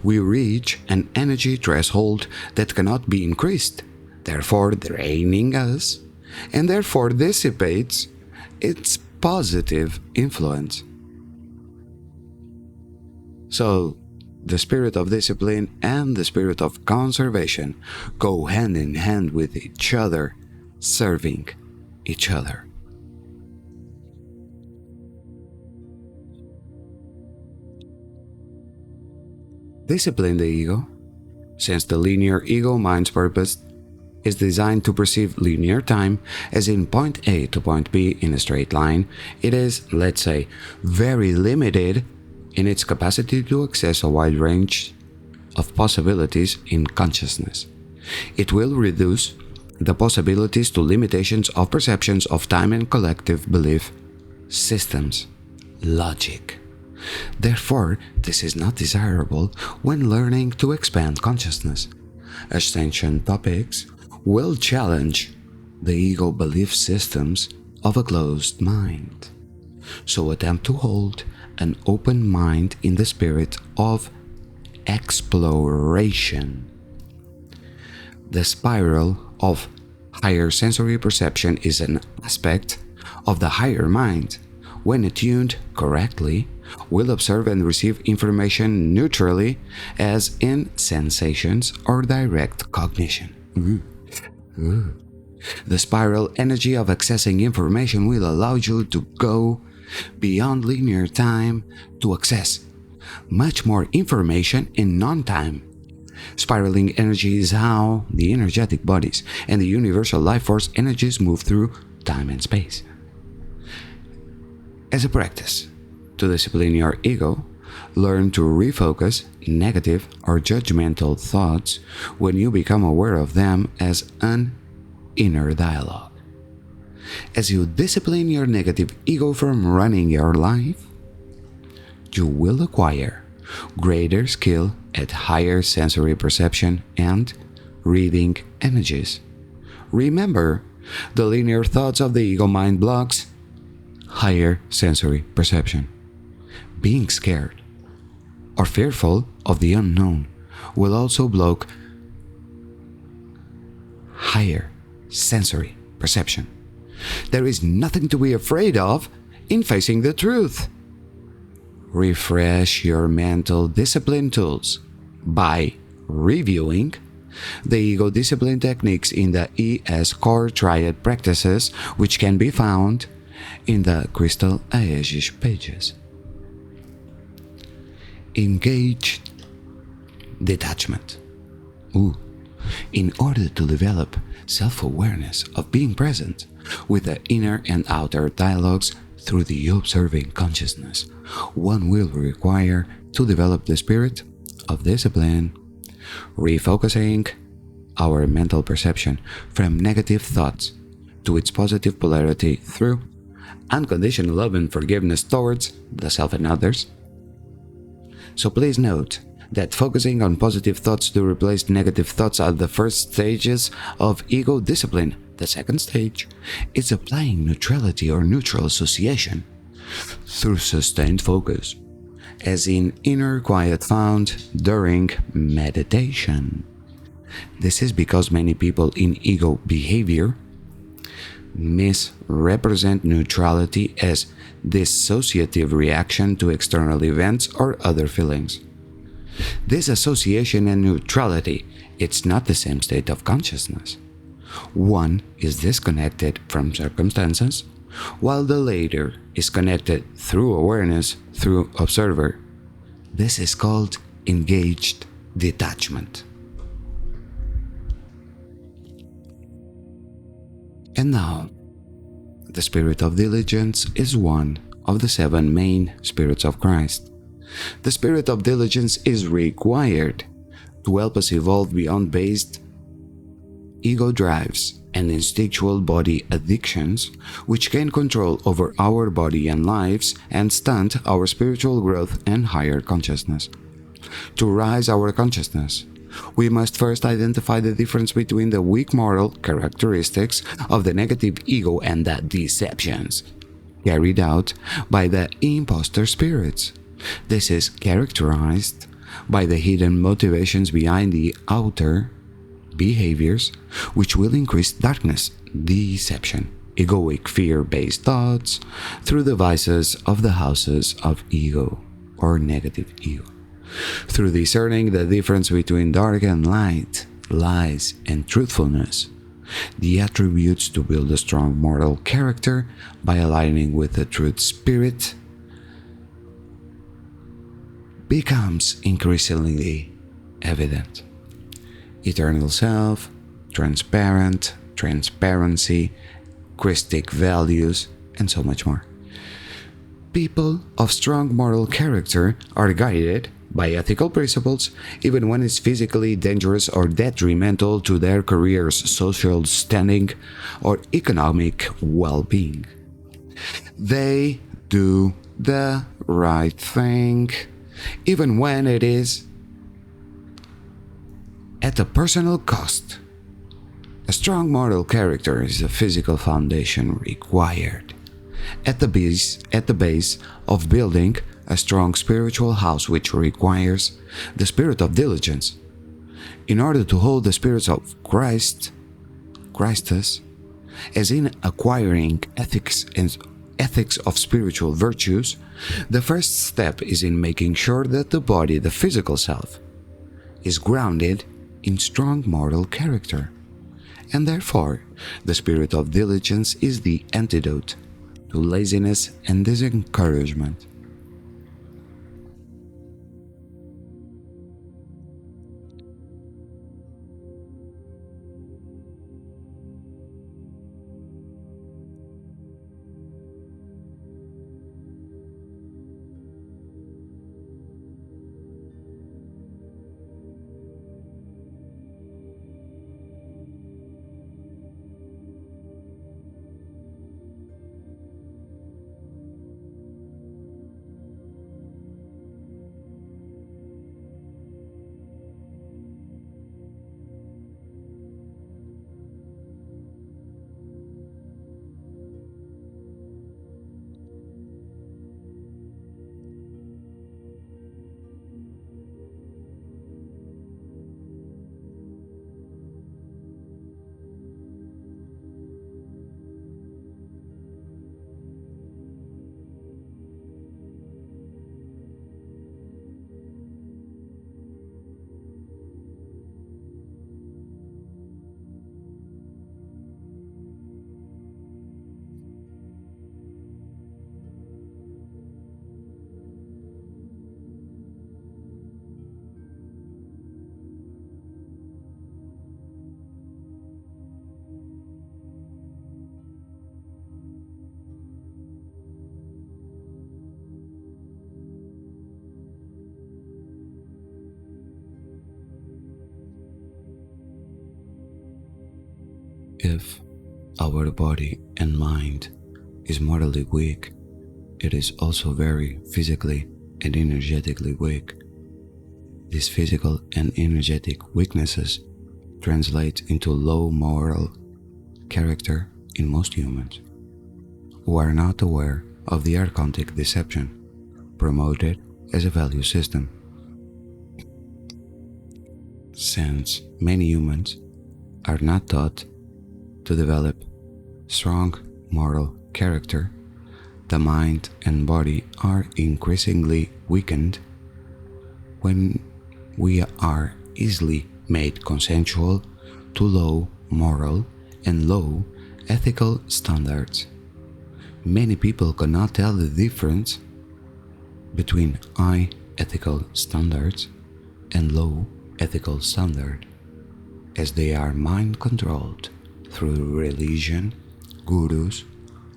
we reach an energy threshold that cannot be increased, therefore draining us, and therefore dissipates its positive influence. So, the spirit of discipline and the spirit of conservation go hand in hand with each other, serving each other. Discipline the ego, since the linear ego mind's purpose is designed to perceive linear time as in point A to point B in a straight line. It is, let's say, very limited in its capacity to access a wide range of possibilities in consciousness. It will reduce the possibilities to limitations of perceptions of time and collective belief systems, logic. Therefore, this is not desirable when learning to expand consciousness. Ascension topics will challenge the ego belief systems of a closed mind. So attempt to hold an open mind in the spirit of exploration. The spiral of higher sensory perception is an aspect of the higher mind, when attuned correctly, will observe and receive information neutrally, as in sensations or direct cognition. The spiral energy of accessing information will allow you to go beyond linear time to access much more information in non-time. Spiraling energy is how the energetic bodies and the universal life force energies move through time and space. As a practice to discipline your ego, learn to refocus negative or judgmental thoughts when you become aware of them as an inner dialogue. As you discipline your negative ego from running your life, you will acquire greater skill at higher sensory perception and reading images. Remember, the linear thoughts of the ego mind blocks higher sensory perception. Being scared or fearful of the unknown will also block higher sensory perception. There is nothing to be afraid of in facing the truth. Refresh your mental discipline tools by reviewing the ego discipline techniques in the ES Core Triad practices, which can be found in the Crystal Aegis pages. Engaged detachment. In order to develop self-awareness of being present with the inner and outer dialogues through the observing consciousness, one will require to develop the spirit of discipline, refocusing our mental perception from negative thoughts to its positive polarity through unconditional love and forgiveness towards the self and others. So please note that focusing on positive thoughts to replace negative thoughts are the first stages of ego discipline. The second stage is applying neutrality or neutral association through sustained focus, as in inner quiet found during meditation. This is because many people in ego behavior misrepresent neutrality as dissociative reaction to external events or other feelings. Disassociation and neutrality, it's not the same state of consciousness. One is disconnected from circumstances, while the latter is connected through awareness through observer. This is called engaged detachment. And now, the spirit of diligence is one of the 7 main spirits of Christ. The spirit of diligence is required to help us evolve beyond based ego drives and instinctual body addictions, which can control over our body and lives and stunt our spiritual growth and higher consciousness. To rise our consciousness, we must first identify the difference between the weak moral characteristics of the negative ego and the deceptions carried out by the imposter spirits. This is characterized by the hidden motivations behind the outer behaviors, which will increase darkness, deception, egoic fear-based thoughts through the vices of the houses of ego or negative ego. Through discerning the difference between dark and light, lies and truthfulness, the attributes to build a strong moral character by aligning with the truth spirit becomes increasingly evident. Eternal self, transparent, transparency, Christic values, and so much more. People of strong moral character are guided by ethical principles even when it's physically dangerous or detrimental to their career's social standing or economic well-being. They do the right thing even when it is at a personal cost. A strong moral character is a physical foundation required at the base of building a strong spiritual house, which requires the spirit of diligence. In order to hold the spirits of Christus, as in acquiring ethics and ethics of spiritual virtues, the first step is in making sure that the body, the physical self, is grounded in strong moral character, and therefore the spirit of diligence is the antidote to laziness and disencouragement. If our body and mind is morally weak, it is also very physically and energetically weak. These physical and energetic weaknesses translate into low moral character in most humans, who are not aware of the archontic deception promoted as a value system. Since many humans are not taught to develop strong moral character, the mind and body are increasingly weakened when we are easily made consensual to low moral and low ethical standards. Many people cannot tell the difference between high ethical standards and low ethical standard, as they are mind controlled through religion, gurus,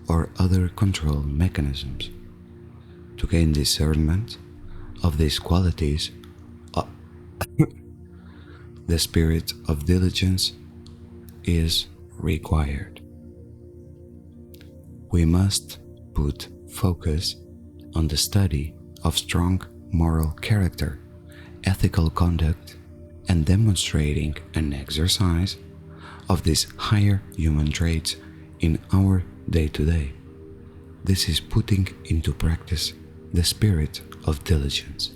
or other control mechanisms. To gain discernment of these qualities, the spirit of diligence is required. We must put focus on the study of strong moral character, ethical conduct, and demonstrating an exercise of these higher human traits in our day-to-day. This is putting into practice the spirit of diligence.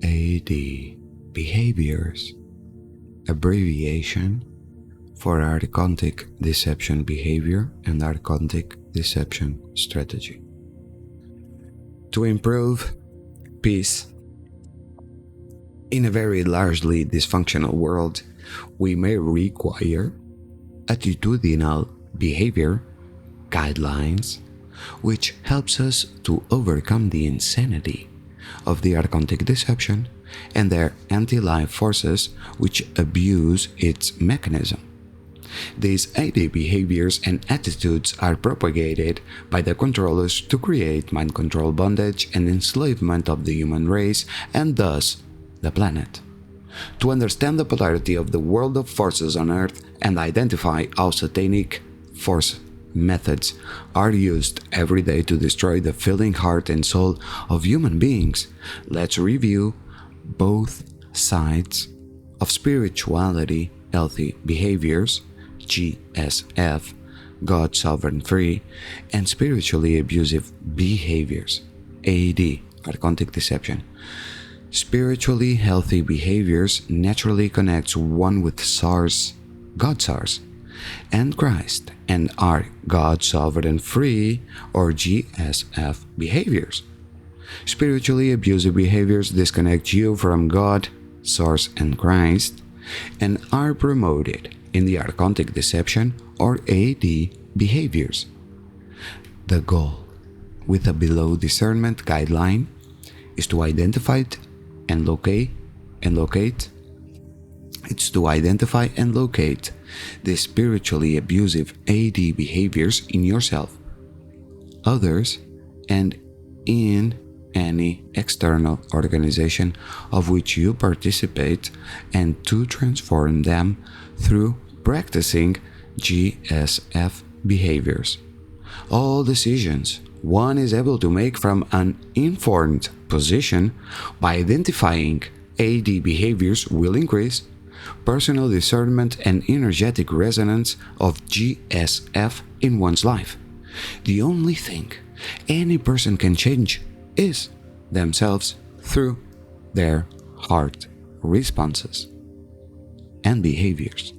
AD behaviors, abbreviation for archontic deception behavior and archontic deception strategy. To improve peace in a very largely dysfunctional world, we may require attitudinal behavior guidelines, which helps us to overcome the insanity of the archontic deception and their anti-life forces which abuse its mechanism. These AD behaviors and attitudes are propagated by the controllers to create mind control bondage and enslavement of the human race and thus the planet. To understand the polarity of the world of forces on Earth and identify how satanic force methods are used every day to destroy the feeling heart and soul of human beings, let's review both sides of spirituality healthy behaviors, GSF, God sovereign free, and spiritually abusive behaviors. AD, archontic deception. Spiritually healthy behaviors naturally connects one with Source, God Source, and Christ, and are God sovereign free or GSF behaviors. Spiritually abusive behaviors disconnect you from God, Source, and Christ, and are promoted in the archontic deception or AD behaviors. The goal with a below discernment guideline is to identify and locate the spiritually abusive AD behaviors in yourself, others, and in any external organization of which you participate, and to transform them through practicing GSF behaviors. All decisions one is able to make from an informed position by identifying AD behaviors will increase personal discernment and energetic resonance of GSF in one's life. The only thing any person can change is themselves through their heart responses and behaviors.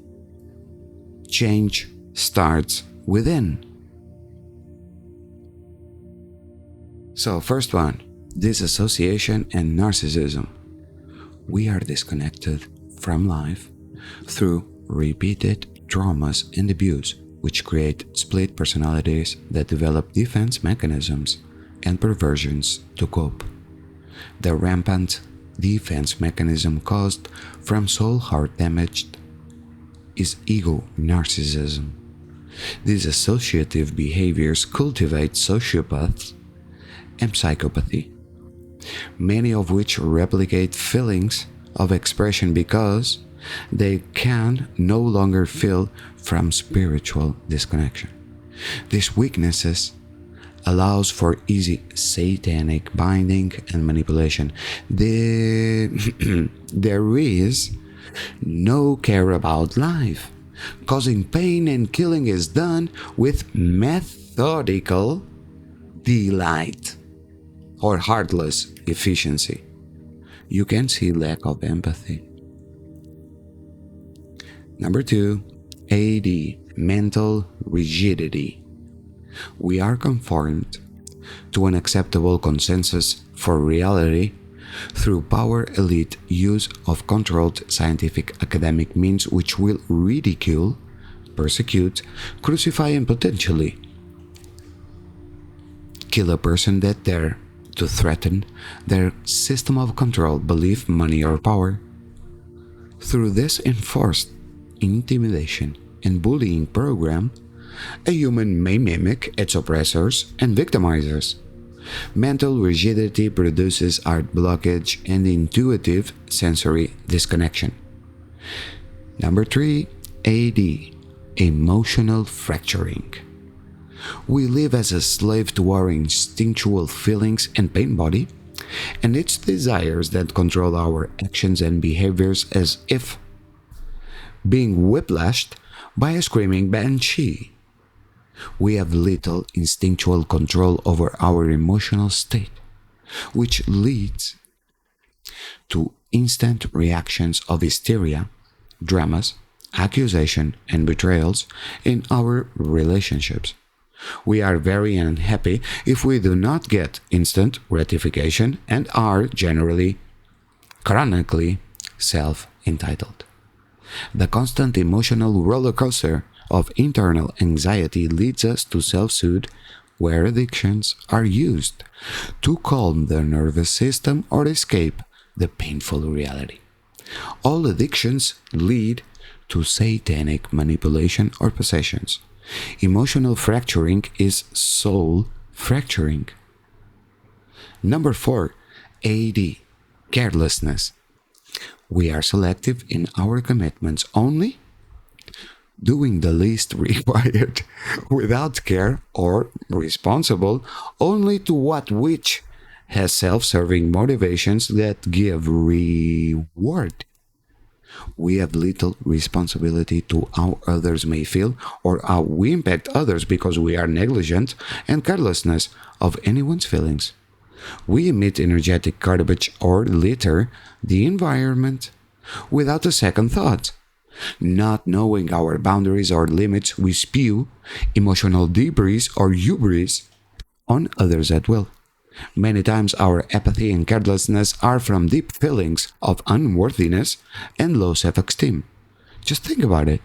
Change starts within. So, first one, disassociation and narcissism. We are disconnected from life through repeated traumas and abuse, which create split personalities that develop defense mechanisms and perversions to cope. The rampant defense mechanism caused from soul heart damage is ego narcissism. These associative behaviors cultivate sociopaths and psychopathy, many of which replicate feelings of expression because they can no longer feel from spiritual disconnection. These weaknesses allows for easy satanic binding and manipulation. There is no care about life. Causing pain and killing is done with methodical delight or heartless efficiency. You can see lack of empathy. Number 2, AD, mental rigidity. We are conformed to an acceptable consensus for reality through power elite use of controlled scientific academic means which will ridicule, persecute, crucify, and potentially kill a person that dare to threaten their system of control, belief, money, or power. Through this enforced intimidation and bullying program, a human may mimic its oppressors and victimizers. Mental rigidity produces art blockage and intuitive sensory disconnection. Number 3, AD, emotional fracturing. We live as a slave to our instinctual feelings and pain body, and its desires that control our actions and behaviors, as if being whiplashed by a screaming banshee. We have little instinctual control over our emotional state, which leads to instant reactions of hysteria, dramas, accusation, and betrayals in our relationships. We are very unhappy if we do not get instant gratification and are generally, chronically self-entitled. The constant emotional roller coaster of internal anxiety leads us to self-soothe, where addictions are used to calm the nervous system or escape the painful reality. All addictions lead to satanic manipulation or possessions. Emotional fracturing is soul fracturing. Number 4, AD, carelessness. We are selective in our commitments, only doing the least required without care, or responsible only to what which has self-serving motivations that give reward. We have little responsibility to how others may feel or how we impact others because we are negligent and carelessness of anyone's feelings. We emit energetic garbage or litter the environment without a second thought. Not knowing our boundaries or limits, we spew emotional debris or hubris on others at will. Many times, our apathy and carelessness are from deep feelings of unworthiness and low self esteem. Just think about it.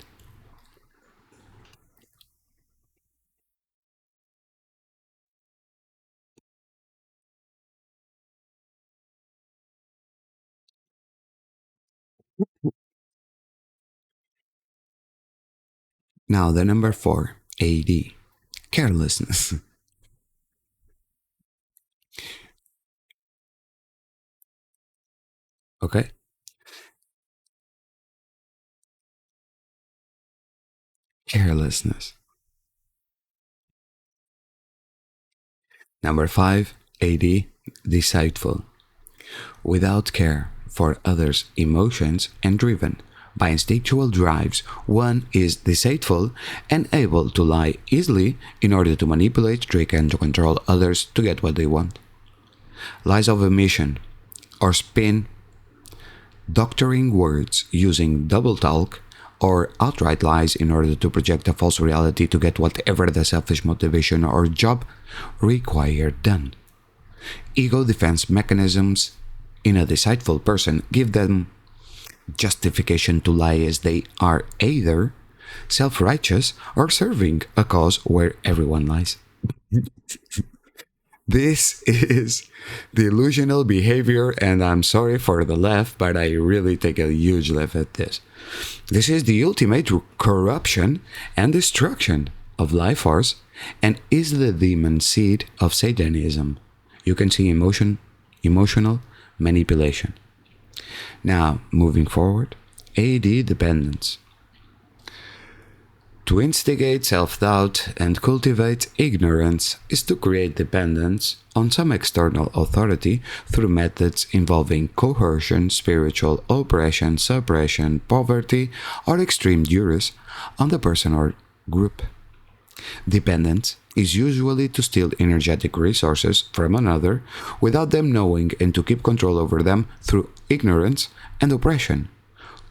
Now, the number four, AD, carelessness. Okay? Carelessness. Number five, AD, deceitful. Without care for others' emotions and driven by instinctual drives, one is deceitful and able to lie easily in order to manipulate, trick, and to control others to get what they want. Lies of omission or spin, doctoring words using double talk or outright lies in order to project a false reality to get whatever the selfish motivation or job required done. Ego defense mechanisms in a deceitful person give them justification to lie as they are either self righteous or serving a cause where everyone lies. This is delusional behavior, and I'm sorry for the laugh, but I really take a huge laugh at this. This is the ultimate corruption and destruction of life force and is the demon seed of Satanism. You can see emotional manipulation. Now, moving forward, AD dependence. To instigate self doubt and cultivate ignorance is to create dependence on some external authority through methods involving coercion, spiritual oppression, suppression, poverty, or extreme duress on the person or group. Dependence is usually to steal energetic resources from another without them knowing and to keep control over them through ignorance and oppression.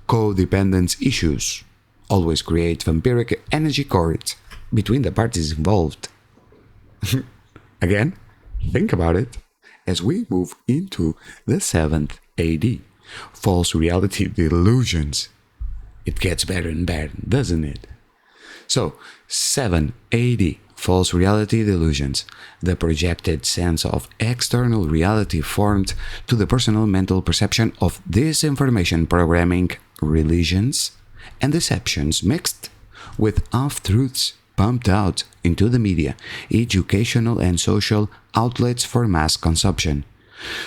Codependence issues always create vampiric energy cords between the parties involved. Again, think about it as we move into the 7th AD. False reality delusions. It gets better and better, doesn't it? So, 7 AD, false reality delusions, the projected sense of external reality formed to the personal mental perception of disinformation programming, religions, and deceptions mixed with half-truths pumped out into the media, educational and social outlets for mass consumption,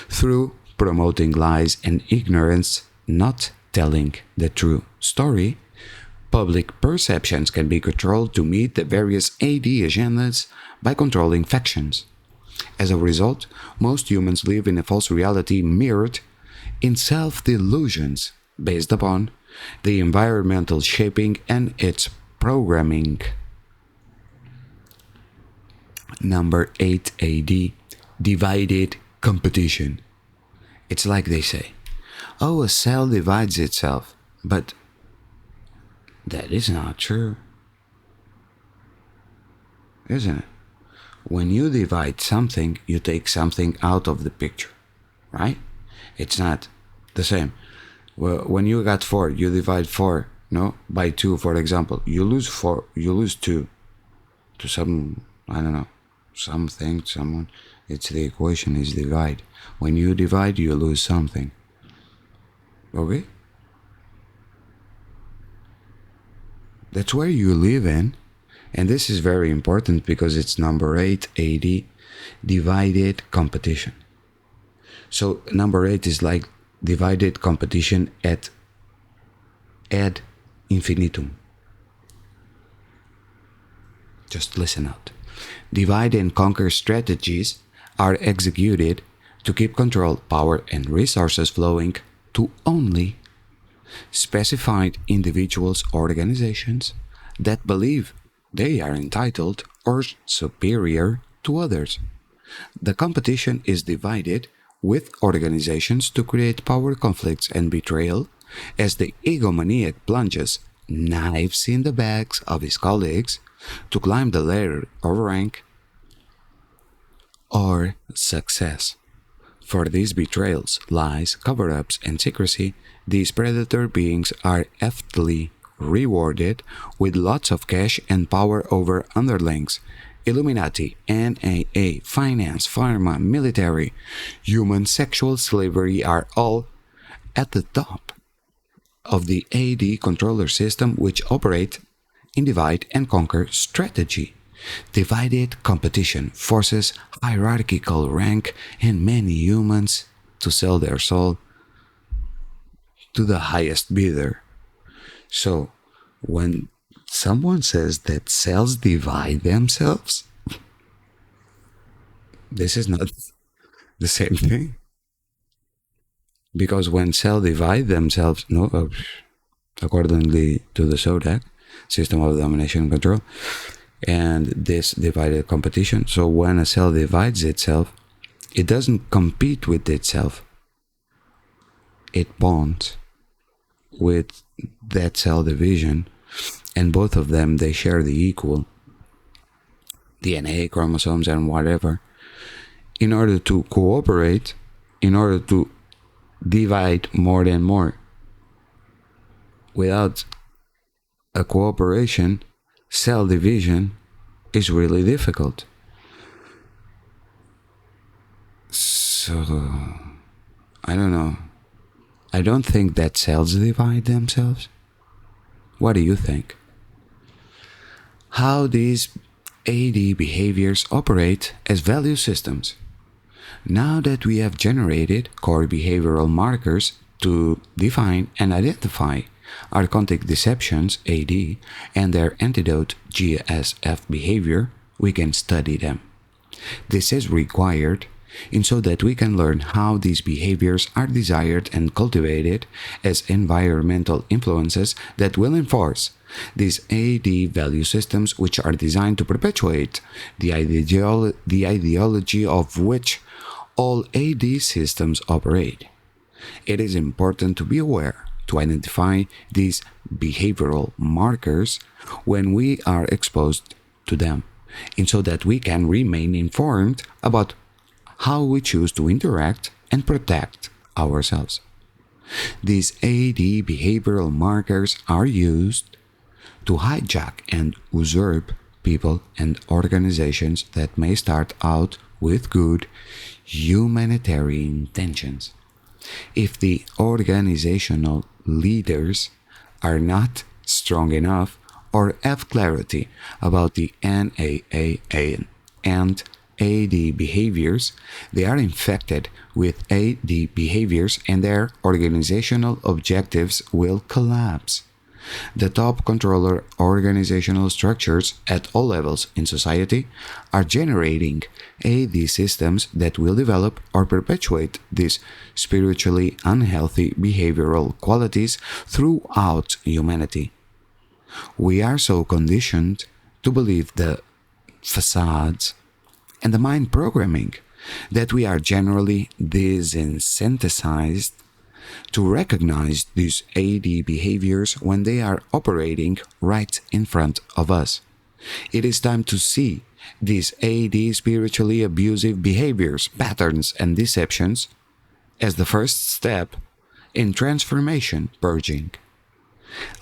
through promoting lies and ignorance, not telling the true story. Public perceptions can be controlled to meet the various AD agendas by controlling factions. As a result, most humans live in a false reality mirrored in self-delusions based upon the environmental shaping and its programming. Number 8 AD, divided competition. It's like they say, oh, a cell divides itself, but that is not true, isn't it? When you divide something, you take something out of the picture, right? It's not the same. Well, when you got 4, you divide 4, no, by 2, for example. You lose 4, you lose 2 to some, I don't know, something, someone. It's the equation is divide. When you divide, you lose something. Okay? That's where you live in. And this is very important because it's number 8 AD, divided competition. So number 8 is like divided competition at ad infinitum. Just listen out. Divide and conquer strategies are executed to keep control, power, and resources flowing to only specified individuals or organizations that believe they are entitled or superior to others. The competition is divided with organizations to create power conflicts and betrayal as the egomaniac plunges knives in the backs of his colleagues to climb the ladder of rank or success. For these betrayals, lies, cover ups, and secrecy, these predator beings are eftily rewarded with lots of cash and power over underlings. Illuminati, NAA, finance, pharma, military, human sexual slavery are all at the top of the AD controller system, which operate in divide and conquer strategy. Divided competition forces hierarchical rank and many humans to sell their soul to the highest bidder. So, when someone says that cells divide themselves, this is not the same thing. Because when cells divide themselves, no, accordingly to the SODAC, system of domination and control, and this divided competition. So when a cell divides itself, it doesn't compete with itself. It bonds with that cell division, and both of them, they share the equal DNA, chromosomes, and whatever, in order to cooperate, in order to divide more and more. Without a cooperation, cell division is really difficult. So, I don't know. I don't think that cells divide themselves. What do you think? How these AD behaviors operate as value systems. Now that we have generated core behavioral markers to define and identify archontic deceptions, AD, and their antidote, GSF behavior, we can study them. This is required in so that we can learn how these behaviors are desired and cultivated as environmental influences that will enforce these AD value systems, which are designed to perpetuate the ideology of which all AD systems operate. It is important to be aware to identify these behavioral markers when we are exposed to them, and so that we can remain informed about how we choose to interact and protect ourselves. These AD behavioral markers are used to hijack and usurp people and organizations that may start out with good humanitarian intentions. If the organizational leaders are not strong enough or have clarity about the NAA and AD behaviors, they are infected with AD behaviors and their organizational objectives will collapse. The top controller organizational structures at all levels in society are generating AD systems that will develop or perpetuate these spiritually unhealthy behavioral qualities throughout humanity. We are so conditioned to believe the facades and the mind programming that we are generally disincentized to recognize these AD behaviors when they are operating right in front of us. It is time to see these AD spiritually abusive behaviors, patterns, and deceptions as the first step in transformation purging.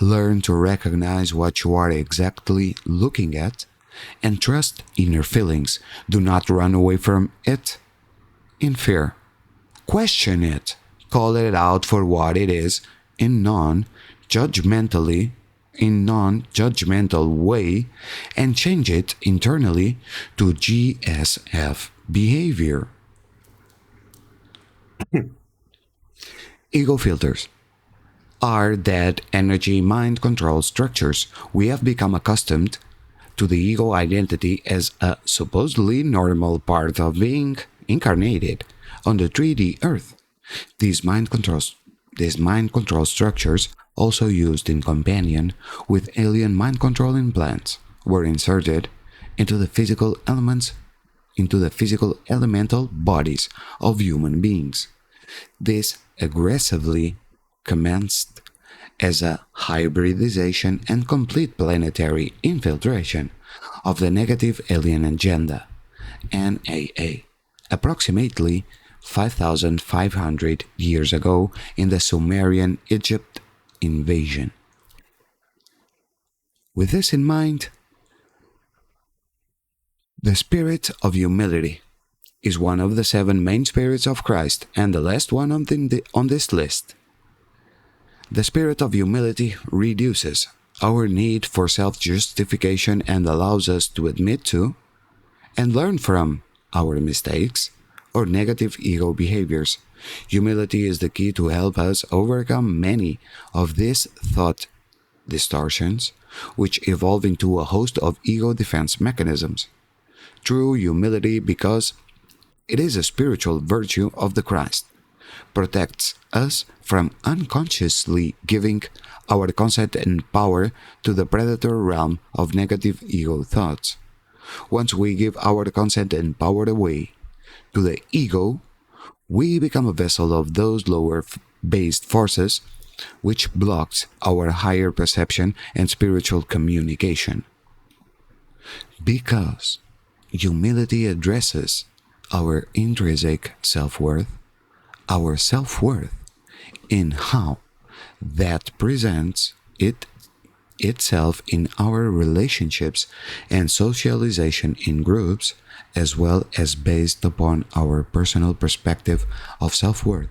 Learn to recognize what you are exactly looking at and trust inner feelings. Do not run away from it in fear. Question it. Call it out for what it is in non-judgmental way and change it internally to GSF behavior. Ego filters are dead energy mind control structures. We have become accustomed to the ego identity as a supposedly normal part of being incarnated on the 3D earth. These mind These mind control structures, also used in companion with alien mind control implants, were inserted into the physical elements into the physical elemental bodies of human beings. This aggressively commenced as a hybridization and complete planetary infiltration of the negative alien agenda, NAA, approximately 5,500 years ago in the Sumerian Egypt invasion. With this in mind, the spirit of humility is one of the 7 main spirits of Christ and the last one on this list. The spirit of humility reduces our need for self-justification and allows us to admit to and learn from our mistakes or negative ego behaviors. Humility is the key to help us overcome many of these thought distortions, which evolve into a host of ego defense mechanisms. True humility, because it is a spiritual virtue of the Christ, protects us from unconsciously giving our consent and power to the predator realm of negative ego thoughts. Once we give our consent and power away to the ego, we become a vessel of those lower-based forces which blocks our higher perception and spiritual communication. Because humility addresses our intrinsic self-worth, our self-worth in how that presents itself in our relationships and socialization in groups, as well as based upon our personal perspective of self-worth.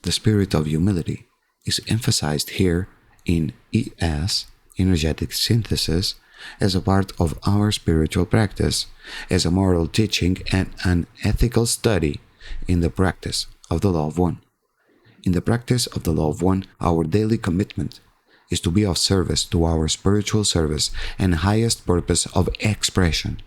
The spirit of humility is emphasized here in ES, energetic synthesis, as a part of our spiritual practice, as a moral teaching and an ethical study in the practice of the law of one. In the practice of the law of one, our daily commitment is to be of service to our spiritual service and highest purpose of expression.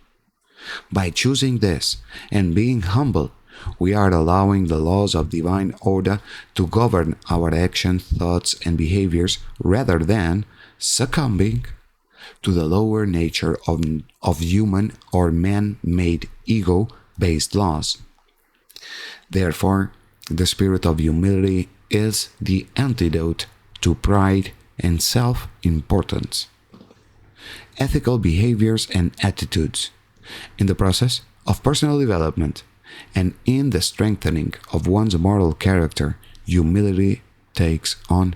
By choosing this and being humble, we are allowing the laws of divine order to govern our actions, thoughts, and behaviors rather than succumbing to the lower nature of human or man-made ego-based laws. Therefore, the spirit of humility is the antidote to pride and self-importance. Ethical behaviors and attitudes. In the process of personal development and in the strengthening of one's moral character, humility takes on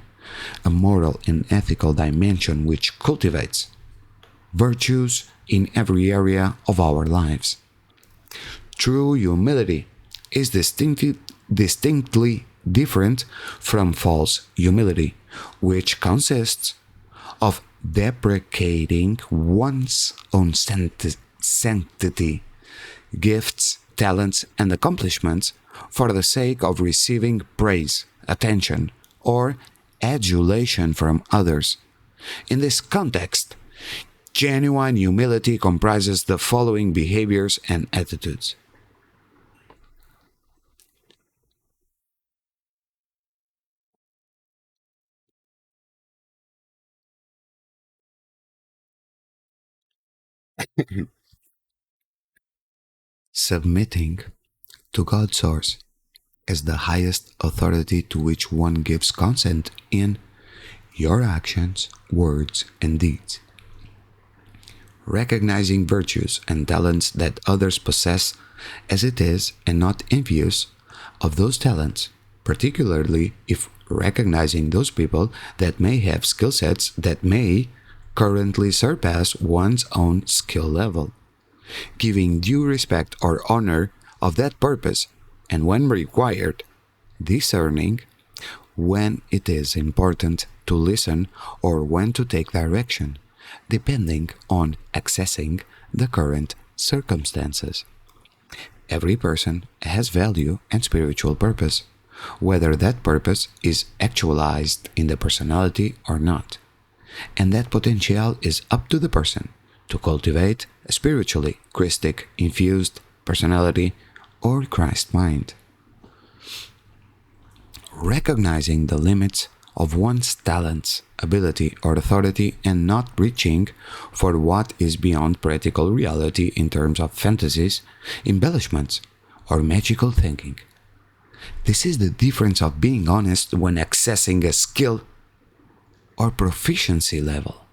a moral and ethical dimension which cultivates virtues in every area of our lives. True humility is distinctly different from false humility, which consists of deprecating one's own sanctity, gifts, talents, and accomplishments for the sake of receiving praise, attention, or adulation from others. In this context, genuine humility comprises the following behaviors and attitudes. Submitting to God's source as the highest authority to which one gives consent in your actions, words, and deeds. Recognizing virtues and talents that others possess as it is and not envious of those talents, particularly if recognizing those people that may have skill sets that may currently surpass one's own skill level. Giving due respect or honor of that purpose, and when required, discerning when it is important to listen or when to take direction, depending on accessing the current circumstances. Every person has value and spiritual purpose, whether that purpose is actualized in the personality or not. And that potential is up to the person to cultivate a spiritually Christic infused personality or Christ mind. recognizing the limits of one's talents, ability, or authority and not reaching for what is beyond practical reality in terms of fantasies, embellishments, or magical thinking. This is the difference of being honest when accessing a skill or proficiency level.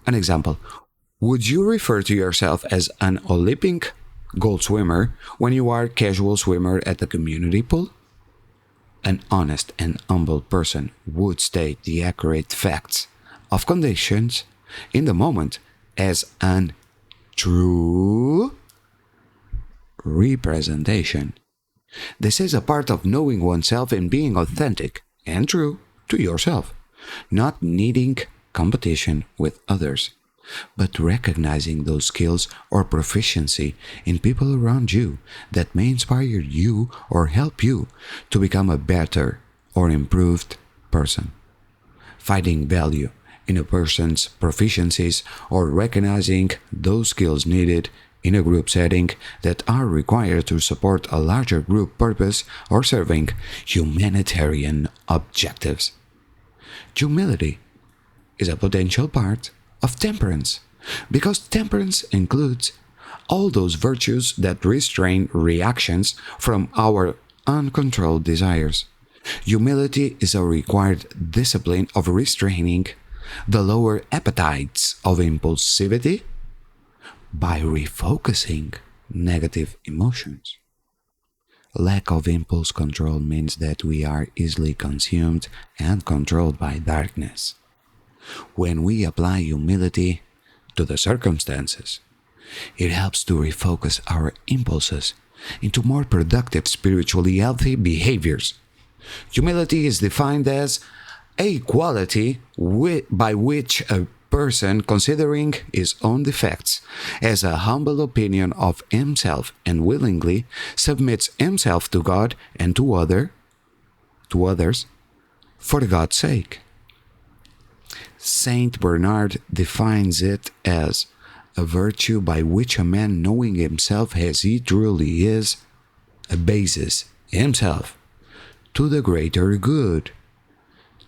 An example, would you refer to yourself as an Olympic gold swimmer when you are a casual swimmer at the community pool? An honest and humble person would state the accurate facts of conditions in the moment as an true representation. This is a part of knowing oneself and being authentic and true to yourself, not needing competition with others, but recognizing those skills or proficiency in people around you that may inspire you or help you to become a better or improved person. Finding value in a person's proficiencies or recognizing those skills needed in a group setting that are required to support a larger group purpose or serving humanitarian objectives. Humility is a potential part of temperance, because temperance includes all those virtues that restrain reactions from our uncontrolled desires. Humility is a required discipline of restraining the lower appetites of impulsivity by refocusing negative emotions. Lack of impulse control means that we are easily consumed and controlled by darkness. When we apply humility to the circumstances, it helps to refocus our impulses into more productive, spiritually healthy behaviors. Humility is defined as a quality by which a person, considering his own defects, has a humble opinion of himself and willingly submits himself to God and to others for God's sake. Saint Bernard defines it as a virtue by which a man, knowing himself as he truly is, abases himself to the greater good.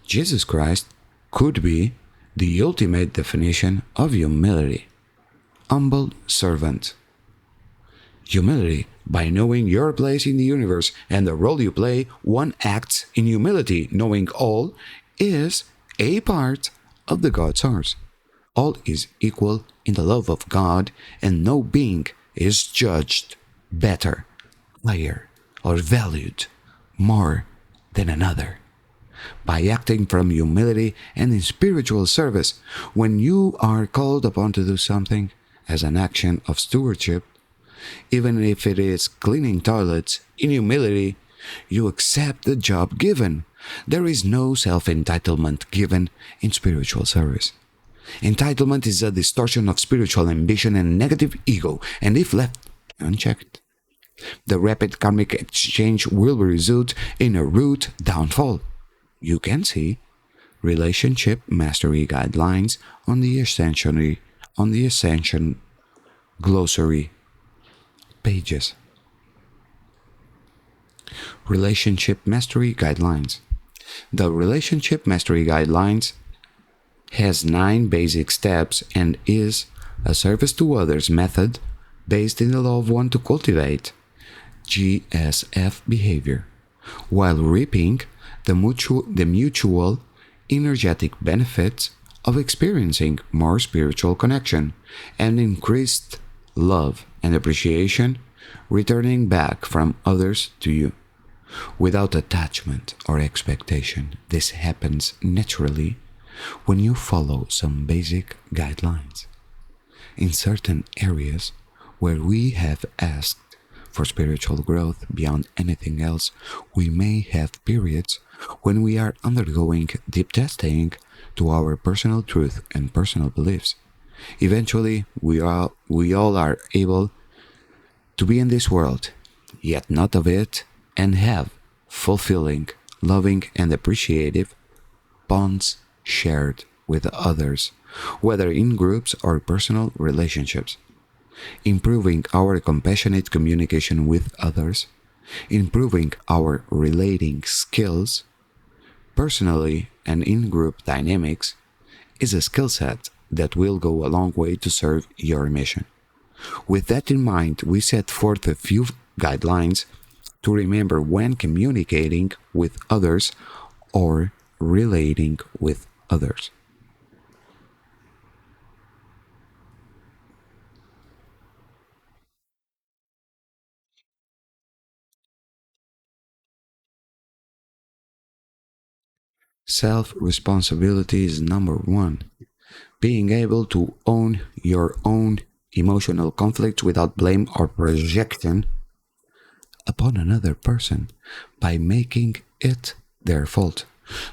Jesus Christ could be the ultimate definition of humility. Humble servant. Humility, by knowing your place in the universe and the role you play, one acts in humility, knowing all is a part of the God source. All is equal in the love of God, and no being is judged better, higher, or valued more than another. By acting from humility and in spiritual service, when you are called upon to do something as an action of stewardship, even if it is cleaning toilets, in humility, you accept the job given. There is no self-entitlement given in spiritual service. Entitlement is a distortion of spiritual ambition and negative ego, and if left unchecked, the rapid karmic exchange will result in a rude downfall. You can see Relationship Mastery Guidelines on the Ascension Glossary pages. Relationship Mastery Guidelines. The Relationship Mastery Guidelines has 9 basic steps and is a service to others method based in the law of one to cultivate GSF behavior, while reaping the mutual energetic benefits of experiencing more spiritual connection and increased love and appreciation returning back from others to you. Without attachment or expectation, this happens naturally when you follow some basic guidelines. In certain areas where we have asked for spiritual growth beyond anything else, we may have periods when we are undergoing deep testing to our personal truth and personal beliefs. Eventually, we all are able to be in this world, yet not of it, and have fulfilling, loving, and appreciative bonds shared with others, whether in groups or personal relationships. Improving our compassionate communication with others Improving our relating skills, personally and in group dynamics, is a skill set that will go a long way to serve your mission. With that in mind, we set forth a few guidelines to remember when communicating with others or relating with others. Self responsibility is number one. Being able to own your own emotional conflicts without blame or projection upon another person by making it their fault.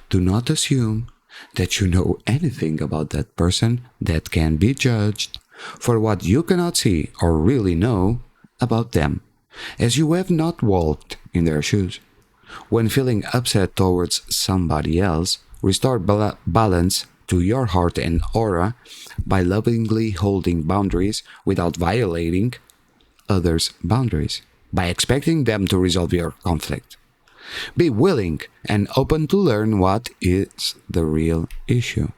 Do not assume that you know anything about that person that can be judged for what you cannot see or really know about them, as you have not walked in their shoes. When feeling upset towards somebody else, restore balance to your heart and aura by lovingly holding boundaries without violating others' boundaries, by expecting them to resolve your conflict. Be willing and open to learn what is the real issue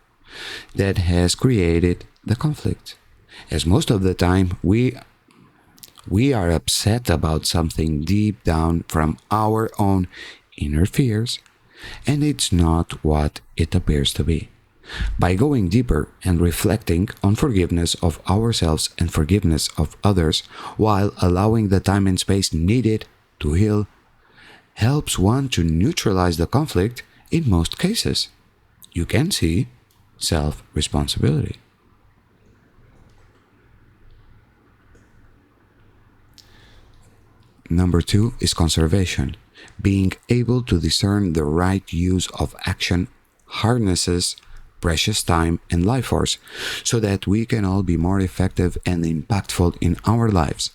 that has created the conflict. As most of the time we are upset about something deep down from our own inner fears, and it's not what it appears to be. By going deeper and reflecting on forgiveness of ourselves and forgiveness of others while allowing the time and space needed to heal, helps one to neutralize the conflict in most cases. You can see self responsibility. Number two is conservation. Being able to discern the right use of action harnesses precious time and life force so that we can all be more effective and impactful in our lives,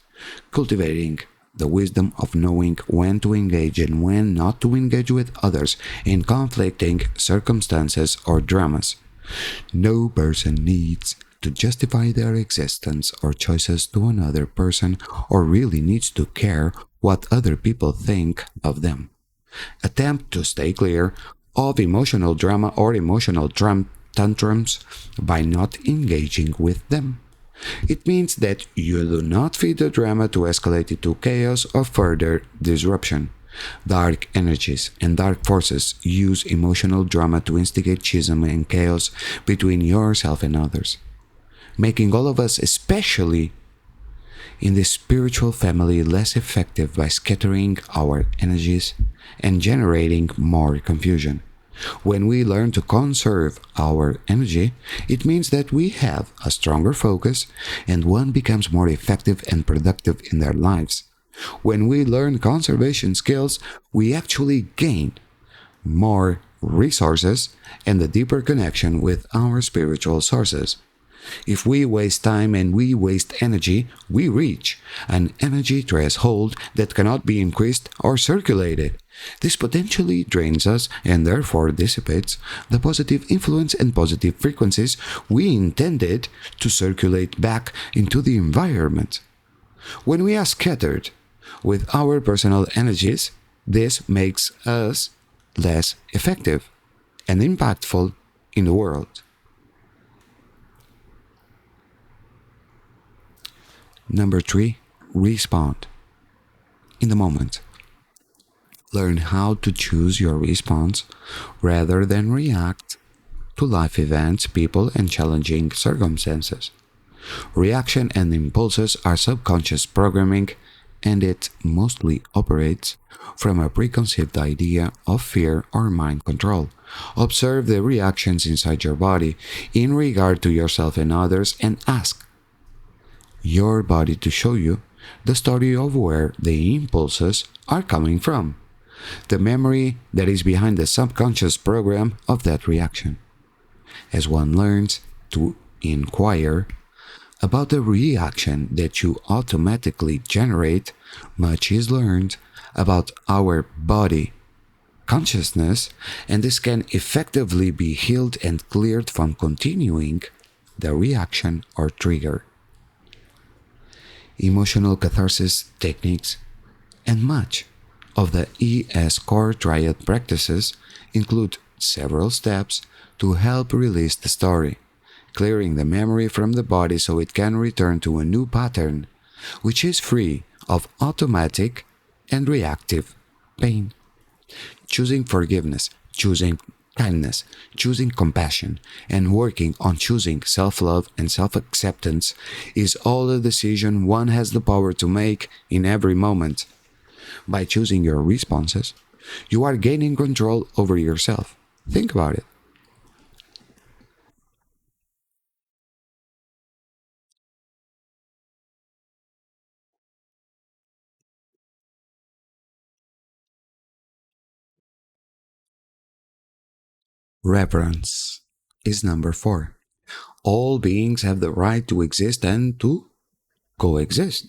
cultivating the wisdom of knowing when to engage and when not to engage with others in conflicting circumstances or dramas. No person needs to justify their existence or choices to another person or really needs to care what other people think of them. Attempt to stay clear of emotional drama or emotional tantrums by not engaging with them. It means that you do not feed the drama to escalate it to chaos or further disruption. Dark energies and dark forces use emotional drama to instigate schism and chaos between yourself and others, making all of us, especially in the spiritual family, less effective by scattering our energies and generating more confusion. When we learn to conserve our energy, it means that we have a stronger focus and one becomes more effective and productive in their lives. When we learn conservation skills, we actually gain more resources and a deeper connection with our spiritual sources. If we waste time and we waste energy, we reach an energy threshold that cannot be increased or circulated. This potentially drains us and therefore dissipates the positive influence and positive frequencies we intended to circulate back into the environment. When we are scattered with our personal energies, this makes us less effective and impactful in the world. Number three, respond in the moment. Learn how to choose your response rather than react to life events, people, and challenging circumstances. Reaction and impulses are subconscious programming, and it mostly operates from a preconceived idea of fear or mind control. Observe the reactions inside your body in regard to yourself and others and ask your body to show you the story of where the impulses are coming from, the memory that is behind the subconscious program of that reaction. As one learns to inquire about the reaction that you automatically generate, much is learned about our body consciousness, and this can effectively be healed and cleared from continuing the reaction or trigger. Emotional catharsis techniques, and much of the ES core triad practices include several steps to help release the story, clearing the memory from the body so it can return to a new pattern, which is free of automatic and reactive pain. Choosing forgiveness, choosing kindness, choosing compassion, and working on choosing self love and self acceptance is all a decision one has the power to make in every moment. By choosing your responses, you are gaining control over yourself. Think about it. Reverence is number 4. All beings have the right to exist and to coexist.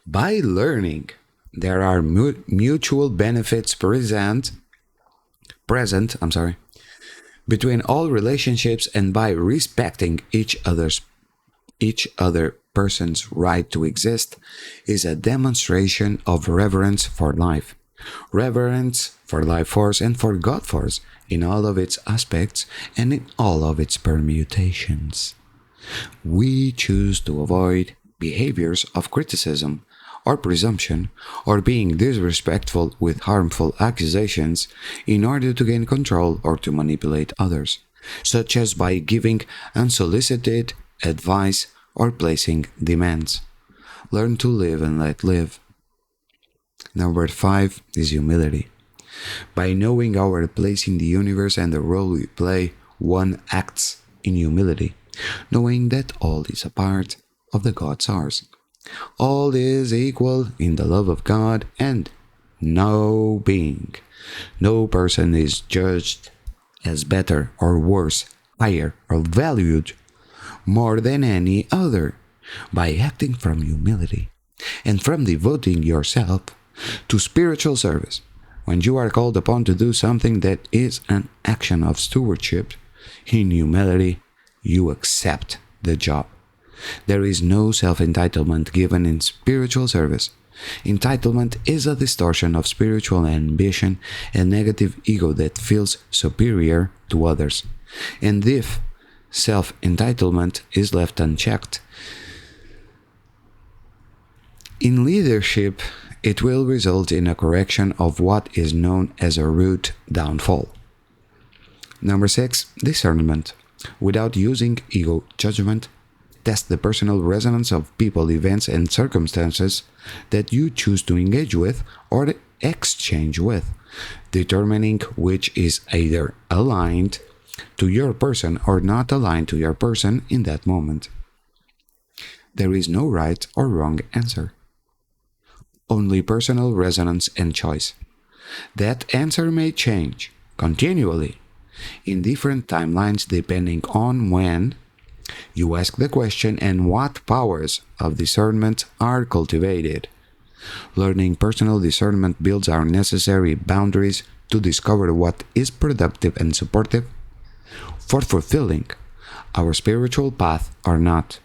By learning, there are mutual benefits present between all relationships, and by respecting each other person's right to exist is a demonstration of reverence for life, reverence for life force and for God force in all of its aspects and in all of its permutations. We choose to avoid behaviors of criticism or presumption or being disrespectful with harmful accusations in order to gain control or to manipulate others, such as by giving unsolicited advice or placing demands. Learn to live and let live. Number 5 is humility. By knowing our place in the universe and the role we play, one acts in humility, knowing that all is a part of the God's ours. All is equal in the love of God, and no being, no person is judged as better or worse, higher or valued more than any other. By acting from humility and from devoting yourself to spiritual service, when you are called upon to do something that is an action of stewardship, in humility, you accept the job. There is no self-entitlement given in spiritual service. Entitlement is a distortion of spiritual ambition and negative ego that feels superior to others. And if self-entitlement is left unchecked, in leadership, it will result in a correction of what is known as a root downfall. Number 6, discernment. Without using ego judgment, test the personal resonance of people, events, and circumstances that you choose to engage with or exchange with, determining which is either aligned to your person or not aligned to your person in that moment. There is no right or wrong answer, only personal resonance and choice. That answer may change continually in different timelines depending on when you ask the question and what powers of discernment are cultivated. Learning personal discernment builds our necessary boundaries to discover what is productive and supportive for fulfilling our spiritual path or not.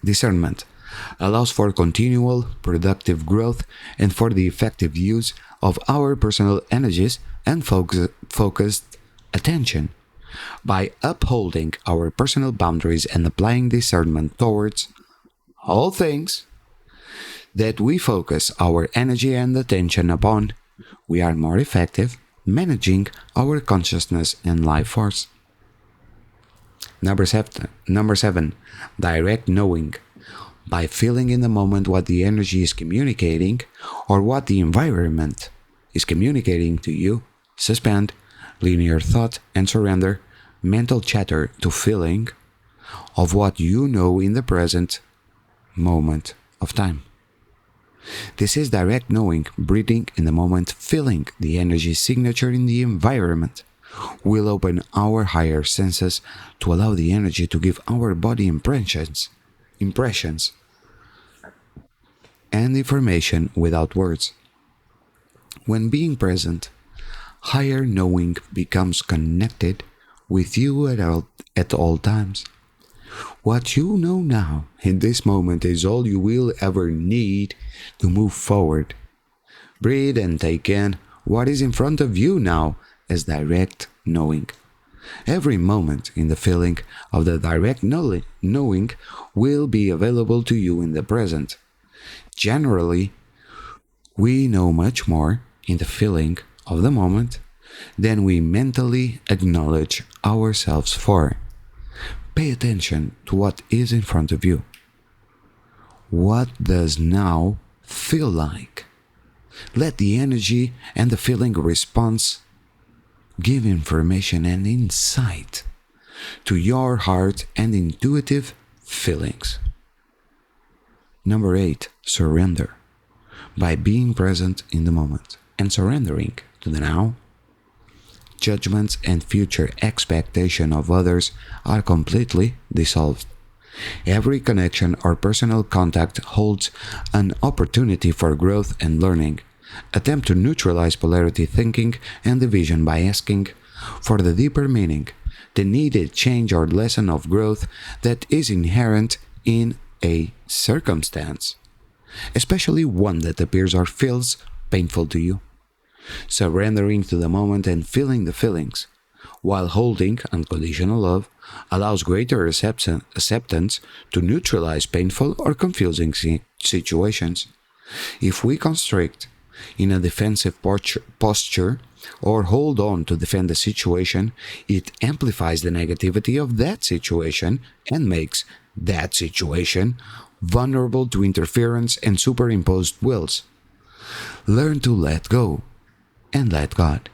Discernment allows for continual productive growth and for the effective use of our personal energies and focused attention. By upholding our personal boundaries and applying discernment towards all things that we focus our energy and attention upon, we are more effective managing our consciousness and life force. Number seven, direct knowing. By feeling in the moment what the energy is communicating or what the environment is communicating to you, suspend linear thought and surrender mental chatter to feeling of what you know in the present moment of time. This is direct knowing, breathing in the moment, feeling the energy signature in the environment. Will open our higher senses to allow the energy to give our body impressions and information without words. When being present, higher knowing becomes connected with you at all times. What you know now in this moment is all you will ever need to move forward. Breathe and take in what is in front of you now as direct knowing. Every moment in the feeling of the direct knowing will be available to you in the present. Generally, we know much more in the feeling of the moment than we mentally acknowledge ourselves for. Pay attention to what is in front of you. What does now feel like? Let the energy and the feeling response give information and insight to your heart and intuitive feelings. Number 8, surrender. By being present in the moment and surrendering to the now, judgments and future expectation of others are completely dissolved. Every connection or personal contact holds an opportunity for growth and learning. Attempt to neutralize polarity thinking and division by asking for the deeper meaning, the needed change or lesson of growth that is inherent in a circumstance, especially one that appears or feels painful to you. Surrendering to the moment and feeling the feelings, while holding unconditional love, allows greater acceptance to neutralize painful or confusing situations. If we constrict in a defensive posture or hold on to defend the situation, it amplifies the negativity of that situation and makes that situation vulnerable to interference and superimposed wills. Learn to let go and let God.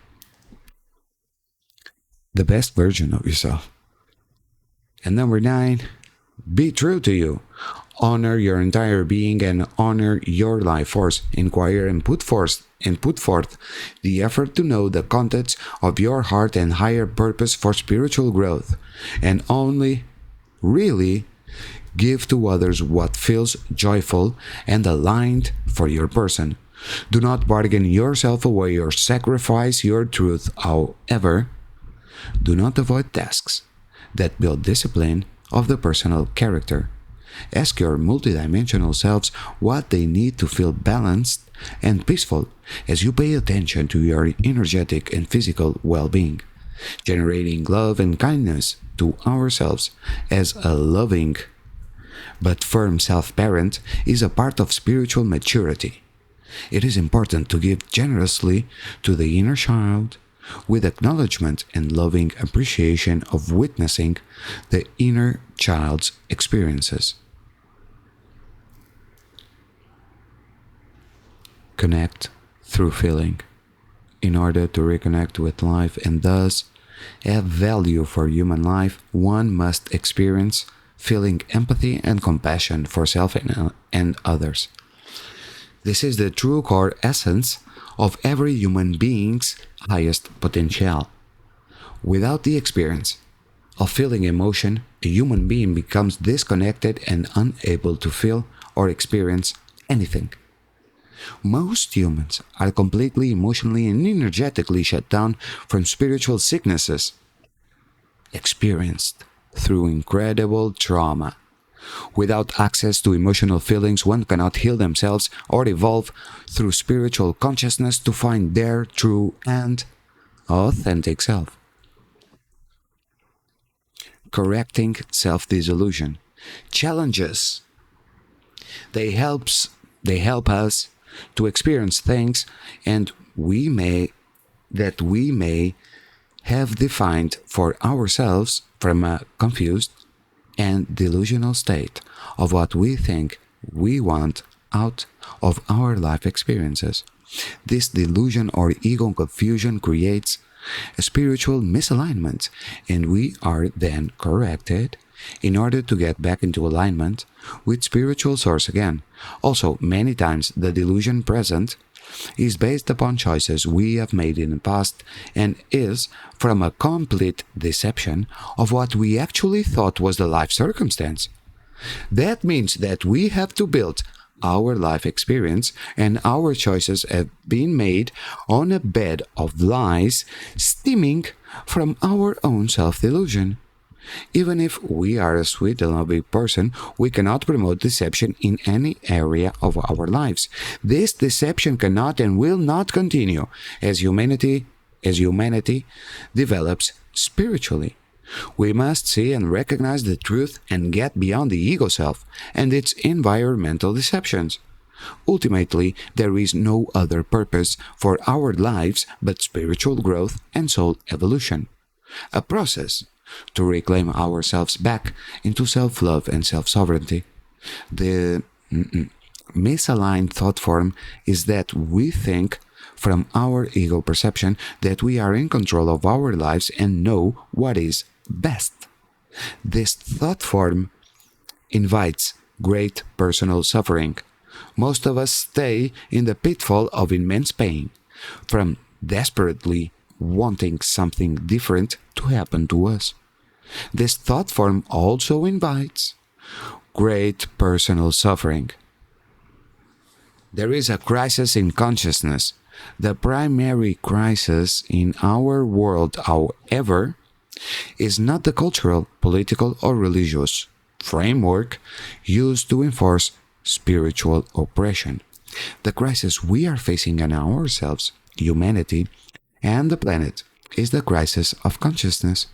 The best version of yourself. And number 9, be true to you. Honor your entire being and honor your life force. Inquire and put forth the effort to know the contents of your heart and higher purpose for spiritual growth, and only really give to others what feels joyful and aligned for your person. Do not bargain yourself away or sacrifice your truth. However, do not avoid tasks that build discipline of the personal character. Ask your multidimensional selves what they need to feel balanced and peaceful as you pay attention to your energetic and physical well-being. Generating love and kindness to ourselves as a loving but firm self-parent is a part of spiritual maturity. It is important to give generously to the inner child with acknowledgement and loving appreciation of witnessing the inner child's experiences. Connect through feeling in order to reconnect with life and thus have value for human life. One must experience feeling empathy and compassion for self and others. This is the true core essence of every human being's highest potential. Without the experience of feeling emotion, a human being becomes disconnected and unable to feel or experience anything. Most humans are completely emotionally and energetically shut down from spiritual sicknesses experienced through incredible trauma. Without access to emotional feelings, one cannot heal themselves or evolve through spiritual consciousness to find their true and authentic self. Correcting self-disillusion. Challenges. They help us to experience things and we may have defined for ourselves from a confused and delusional state of what we think we want out of our life experiences. This delusion or ego confusion creates a spiritual misalignment, and we are then corrected in order to get back into alignment with spiritual source again. Also, many times the delusion present is based upon choices we have made in the past and is from a complete deception of what we actually thought was the life circumstance. That means that we have to build our life experience and our choices have been made on a bed of lies stemming from our own self-delusion. Even if we are a sweet and loving person, we cannot promote deception in any area of our lives. This deception cannot and will not continue as humanity develops spiritually. We must see and recognize the truth and get beyond the ego self and its environmental deceptions. Ultimately, there is no other purpose for our lives but spiritual growth and soul evolution. A process to reclaim ourselves back into self-love and self-sovereignty. The misaligned thought form is that we think from our ego perception that we are in control of our lives and know what is best. This thought form invites great personal suffering. Most of us stay in the pitfall of immense pain from desperately wanting something different to happen to us. This thought form also invites great personal suffering. There is a crisis in consciousness. The primary crisis in our world, however, is not the cultural, political, or religious framework used to enforce spiritual oppression. The crisis we are facing in ourselves, humanity, and the planet is the crisis of consciousness.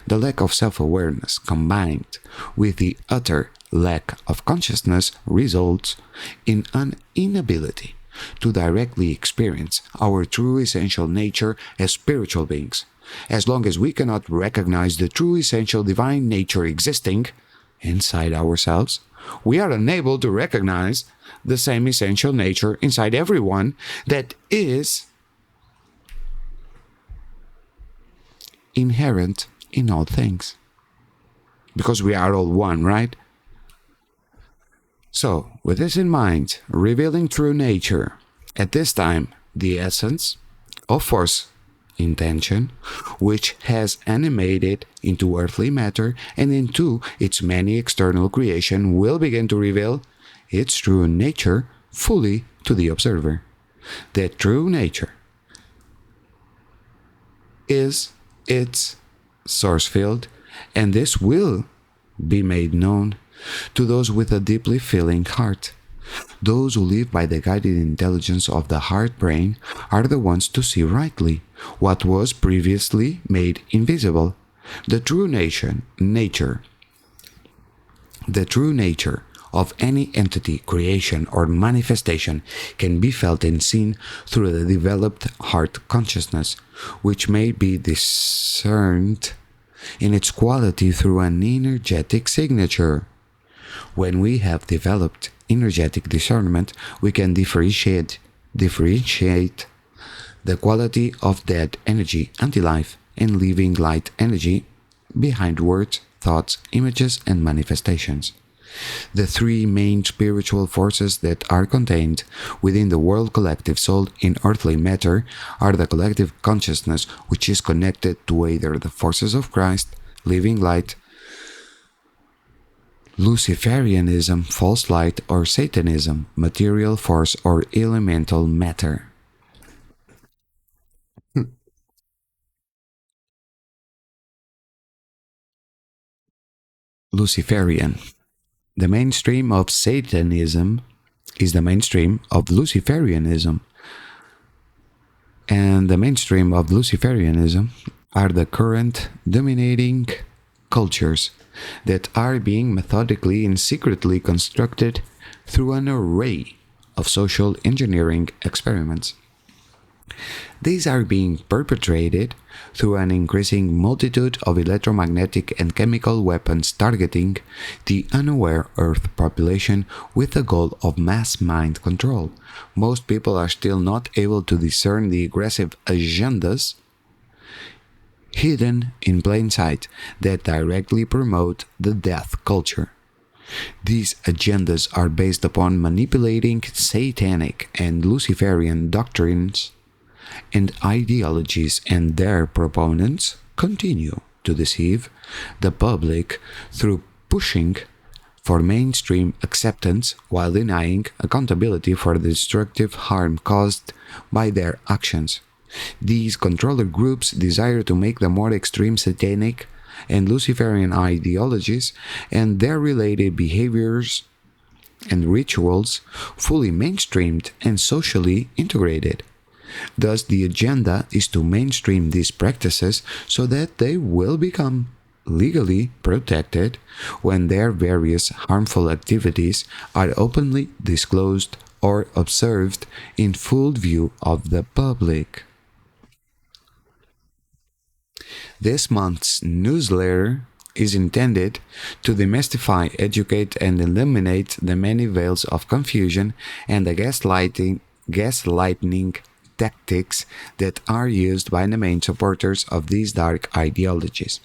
The lack of self-awareness combined with the utter lack of consciousness results in an inability to directly experience our true essential nature as spiritual beings. As long as we cannot recognize the true essential divine nature existing inside ourselves, we are unable to recognize the same essential nature inside everyone that is inherent in all things. Because we are all one, right? So, with this in mind, revealing true nature, at this time, the essence of force, intention, which has animated into earthly matter and into its many external creation, will begin to reveal its true nature fully to the observer. That true nature is its source field, and this will be made known to those with a deeply feeling heart. Those who live by the guided intelligence of the heart-brain are the ones to see rightly what was previously made invisible. The true nature of any entity, creation, or manifestation can be felt and seen through the developed heart consciousness, which may be discerned in its quality through an energetic signature. When we have developed energetic discernment, we can differentiate the quality of dead energy, anti-life, and living light energy behind words, thoughts, images, and manifestations. The three main spiritual forces that are contained within the world collective soul in earthly matter are the collective consciousness, which is connected to either the forces of Christ, living light, Luciferianism, false light, or Satanism, material force or elemental matter. Luciferian. The mainstream of Satanism is the mainstream of Luciferianism. And the mainstream of Luciferianism are the current dominating cultures that are being methodically and secretly constructed through an array of social engineering experiments. These are being perpetrated through an increasing multitude of electromagnetic and chemical weapons targeting the unaware Earth population with the goal of mass mind control. Most people are still not able to discern the aggressive agendas hidden in plain sight that directly promote the death culture. These agendas are based upon manipulating satanic and Luciferian doctrines and ideologies, and their proponents continue to deceive the public through pushing for mainstream acceptance while denying accountability for the destructive harm caused by their actions. These controller groups desire to make the more extreme satanic and Luciferian ideologies and their related behaviors and rituals fully mainstreamed and socially integrated. Thus, the agenda is to mainstream these practices so that they will become legally protected when their various harmful activities are openly disclosed or observed in full view of the public. This month's newsletter is intended to demystify, educate, and eliminate the many veils of confusion and the gaslighting tactics that are used by the main supporters of these dark ideologies.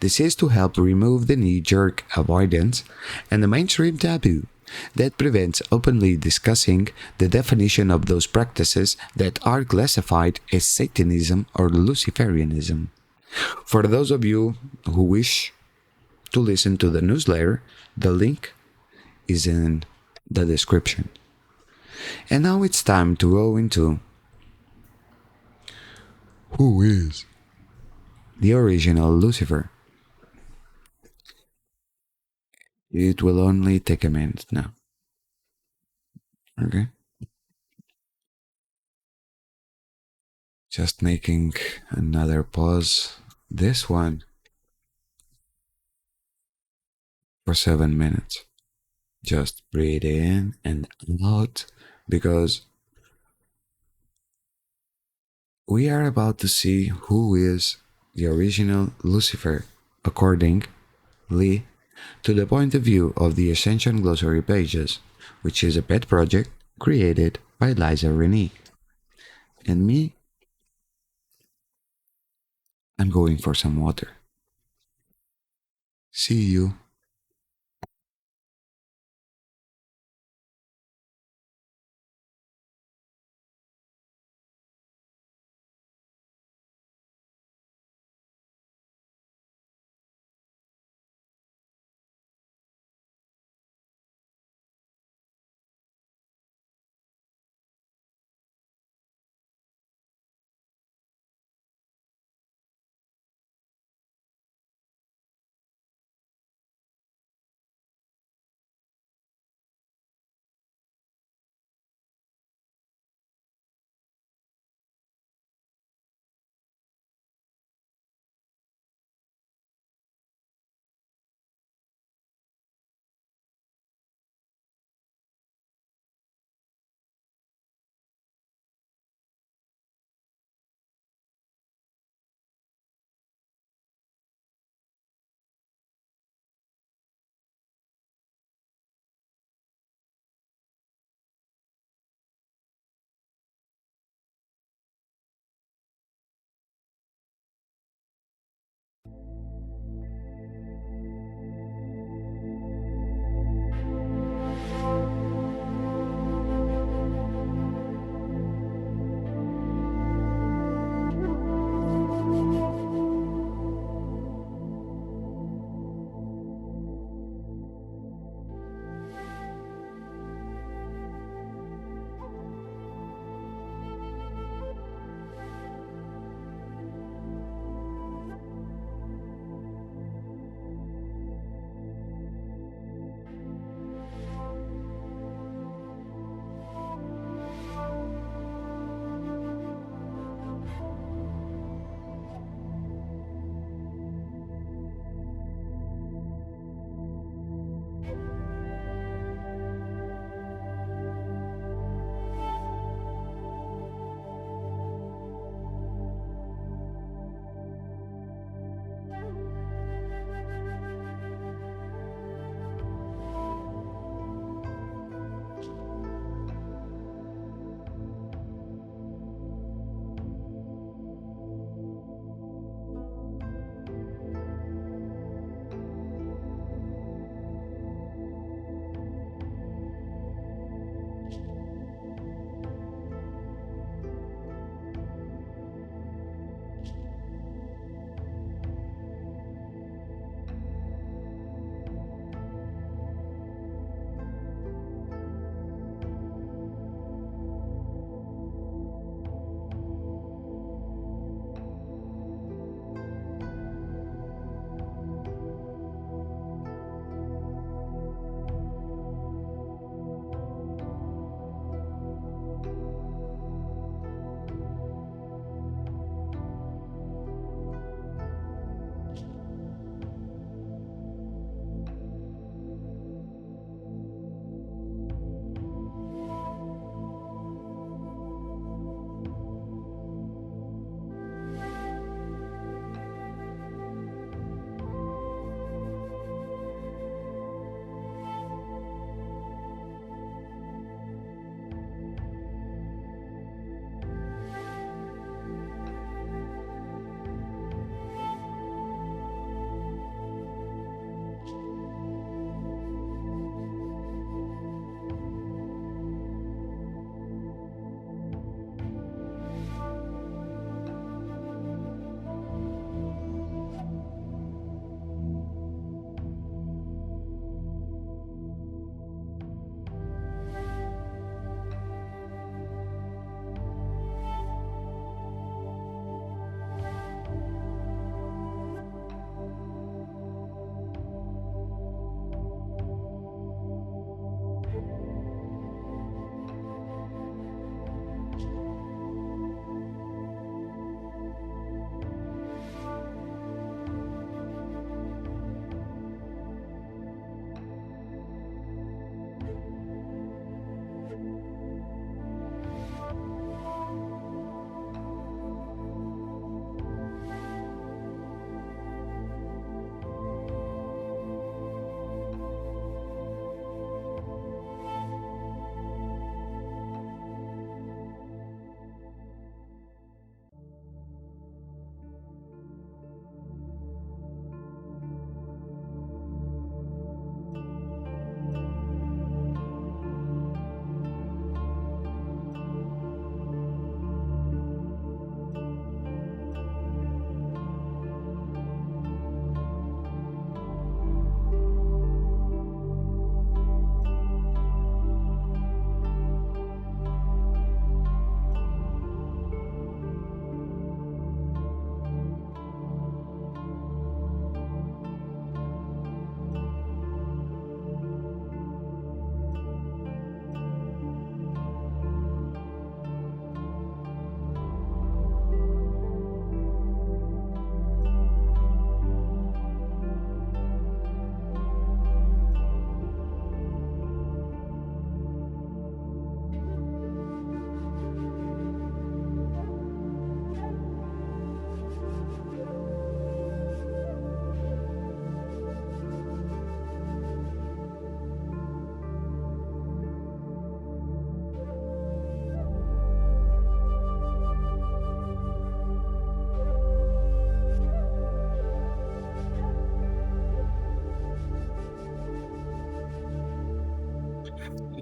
This is to help remove the knee-jerk avoidance and the mainstream taboo that prevents openly discussing the definition of those practices that are classified as Satanism or Luciferianism. For those of you who wish to listen to the newsletter, the link is in the description. And now it's time to go into who is the original Lucifer. It will only take a minute now. Okay? Just making another pause. This one for 7 minutes. Just breathe in and out because we are about to see who is the original Lucifer accordingly to the point of view of the Ascension Glossary pages, which is a pet project created by Liza Renee. And me, I'm going for some water. See you.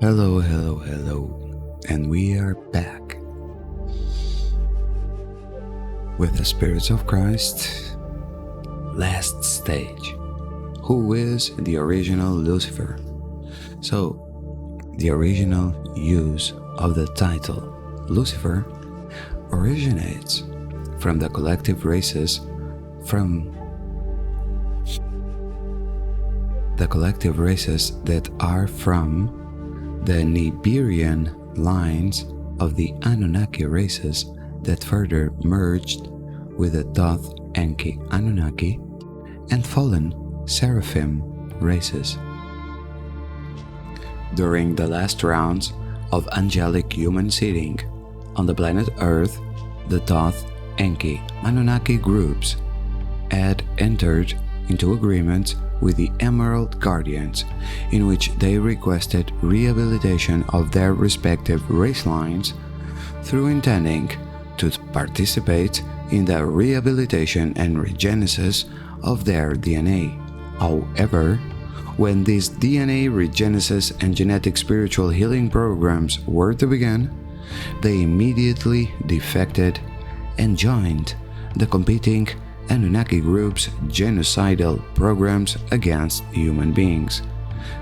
Hello, hello, hello, and we are back with the Spirits of Christ, last stage. Who is the original Lucifer? So, the original use of the title Lucifer originates from the collective races that are from the Nibirian lines of the Anunnaki races that further merged with the Thoth Enki Anunnaki and fallen Seraphim races. During the last rounds of angelic human seeding on the planet Earth, the Thoth Enki Anunnaki groups had entered into agreement with the Emerald Guardians, in which they requested rehabilitation of their respective race lines through intending to participate in the rehabilitation and regenesis of their DNA. However, when these DNA regenesis and genetic spiritual healing programs were to begin, they immediately defected and joined the competing Anunnaki groups' genocidal programs against human beings.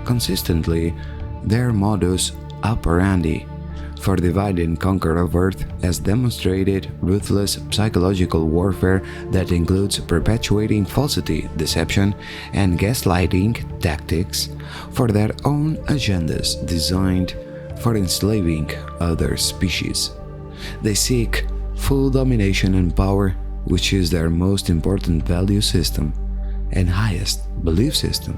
Consistently, their modus operandi for divide and conquer of Earth has demonstrated ruthless psychological warfare that includes perpetuating falsity, deception, and gaslighting tactics for their own agendas designed for enslaving other species. They seek full domination and power, which is their most important value system and highest belief system,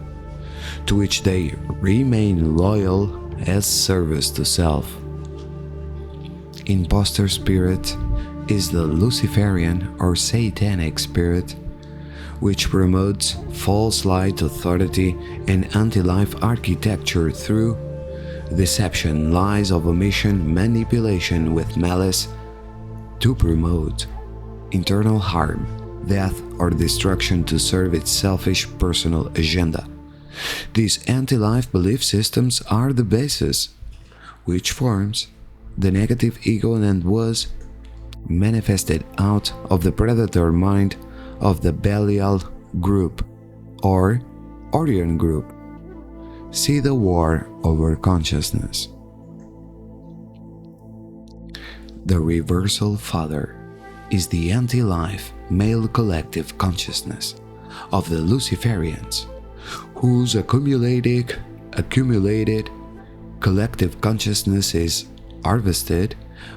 to which they remain loyal as service to self. Imposter spirit is the Luciferian or Satanic spirit, which promotes false light authority and anti-life architecture through deception, lies of omission, manipulation with malice to promote internal harm, death, or destruction to serve its selfish personal agenda. These anti-life belief systems are the basis which forms the negative ego and was manifested out of the predator mind of the Belial group or Orion group. See the war over consciousness. The reversal father is the anti-life male collective consciousness of the Luciferians, whose accumulated collective consciousness is harvested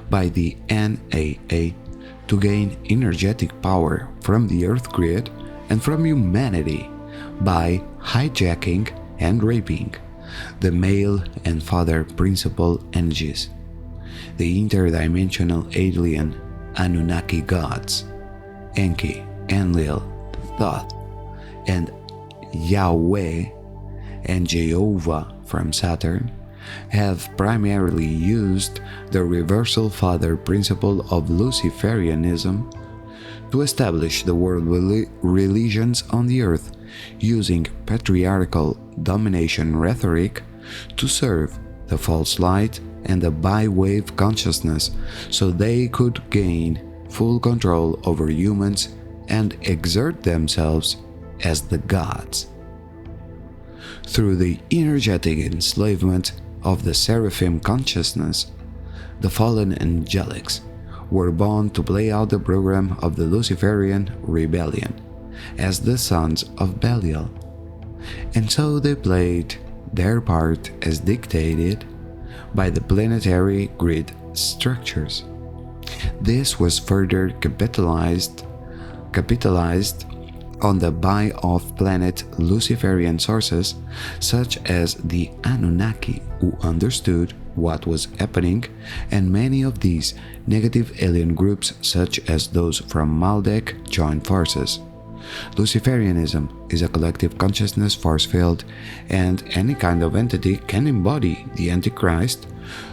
by the NAA to gain energetic power from the Earth grid and from humanity by hijacking and raping the male and father principal energies, the interdimensional alien Anunnaki gods, Enki, Enlil, Thoth, and Yahweh and Jehovah from Saturn, have primarily used the reversal father principle of Luciferianism to establish the world religions on the earth, using patriarchal domination rhetoric to serve the false light and the bi-wave consciousness so they could gain full control over humans and exert themselves as the gods. Through the energetic enslavement of the seraphim consciousness, the fallen angelics were born to play out the program of the Luciferian rebellion as the sons of Belial, and so they played their part as dictated by the planetary grid structures. This was further capitalized on the by-off-planet Luciferian sources such as the Anunnaki, who understood what was happening, and many of these negative alien groups such as those from Maldek joined forces. Luciferianism is a collective consciousness force field, and any kind of entity can embody the Antichrist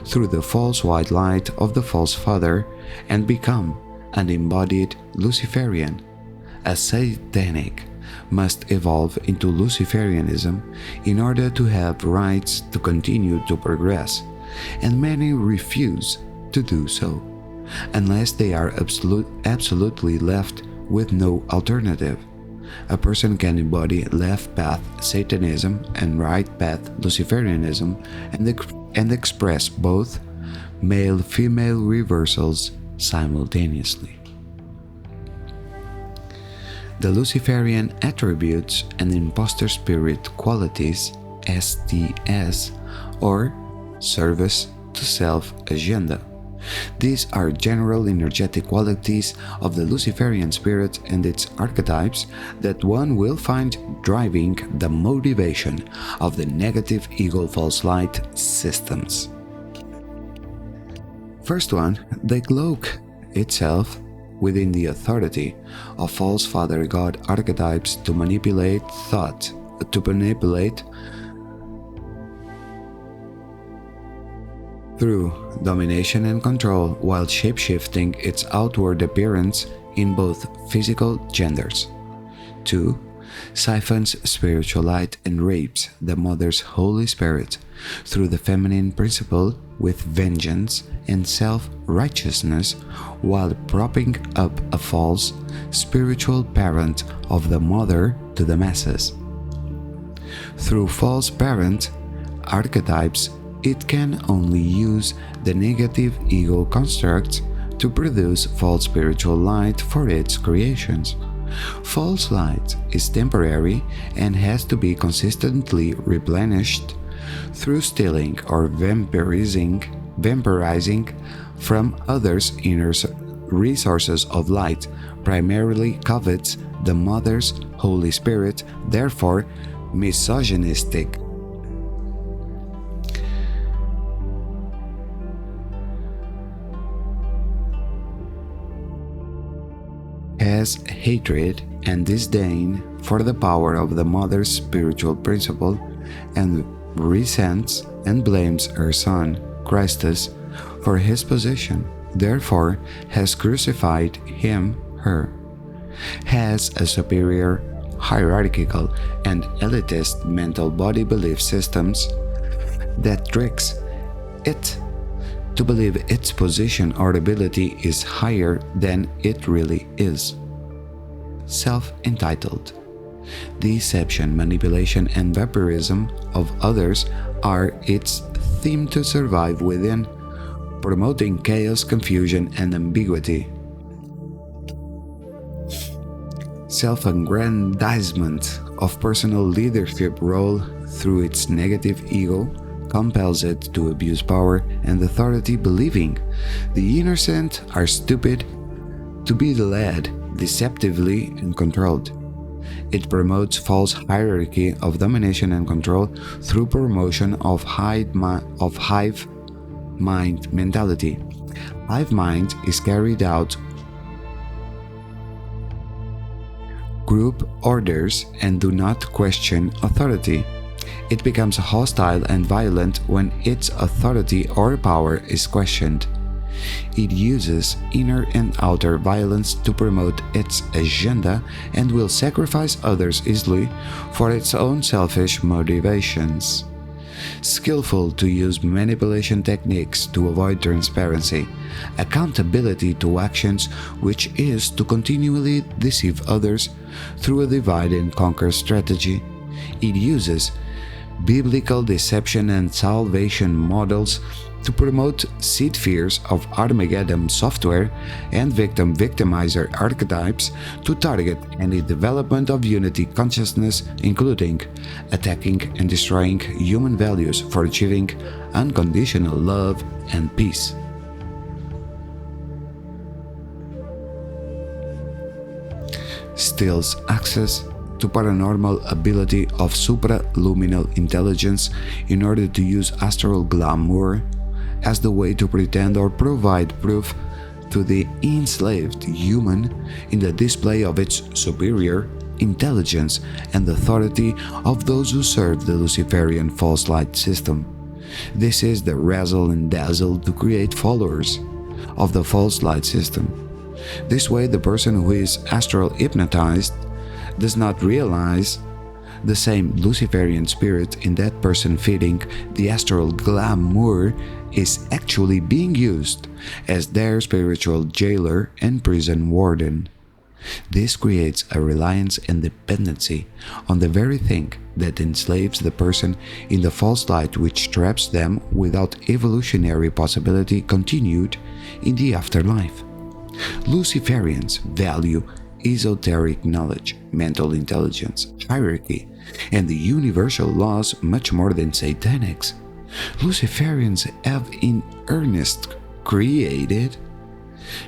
through the false white light of the false father and become an embodied Luciferian, a satanic must evolve into Luciferianism in order to have rights to continue to progress, and many refuse to do so, unless they are absolutely left with no alternative. A person can embody left path Satanism and right path Luciferianism and express both male-female reversals simultaneously. The Luciferian attributes and imposter spirit qualities, STS, or service to self agenda. These are general energetic qualities of the Luciferian spirit and its archetypes that one will find driving the motivation of the negative ego false light systems. First one, they cloak itself within the authority of false father god archetypes to manipulate thought, through domination and control, while shapeshifting its outward appearance in both physical genders. 2. Siphons spiritual light and rapes the Mother's Holy Spirit through the feminine principle with vengeance and self-righteousness, while propping up a false spiritual parent of the Mother to the masses. Through false parent archetypes, it can only use the negative ego constructs to produce false spiritual light for its creations. False light is temporary and has to be consistently replenished through stealing or vampirizing from others' inner resources of light, primarily covets the Mother's Holy Spirit, therefore misogynistic. Has hatred and disdain for the power of the Mother's spiritual principle and resents and blames her son, Christus, for his position, therefore has crucified him, her. Has a superior, hierarchical, and elitist mental body belief systems that tricks it to believe its position or ability is higher than it really is. Self-entitled. Deception, manipulation, and vampirism of others are its theme to survive within, promoting chaos, confusion, and ambiguity. Self-aggrandizement of personal leadership role through its negative ego compels it to abuse power and authority, believing the innocent are stupid to be led deceptively and controlled. It promotes false hierarchy of domination and control through promotion of hive mind mentality. Hive mind is carried out group orders and do not question authority. It becomes hostile and violent when its authority or power is questioned. It uses inner and outer violence to promote its agenda and will sacrifice others easily for its own selfish motivations. Skillful to use manipulation techniques to avoid transparency, accountability to actions, which is to continually deceive others through a divide and conquer strategy. It uses biblical deception and salvation models to promote seed fears of Armageddon software and victimizer archetypes to target any development of unity consciousness, including attacking and destroying human values for achieving unconditional love and peace. Steals access to paranormal ability of supraluminal intelligence in order to use astral glamour as the way to pretend or provide proof to the enslaved human in the display of its superior intelligence and authority of those who serve the Luciferian false light system. This is the razzle and dazzle to create followers of the false light system. This way, the person who is astral hypnotized does not realize the same Luciferian spirit in that person feeding the astral glamour is actually being used as their spiritual jailer and prison warden. This creates a reliance and dependency on the very thing that enslaves the person in the false light, which traps them without evolutionary possibility continued in the afterlife. Luciferians value esoteric knowledge, mental intelligence, hierarchy, and the universal laws much more than Satanics. Luciferians have in earnest created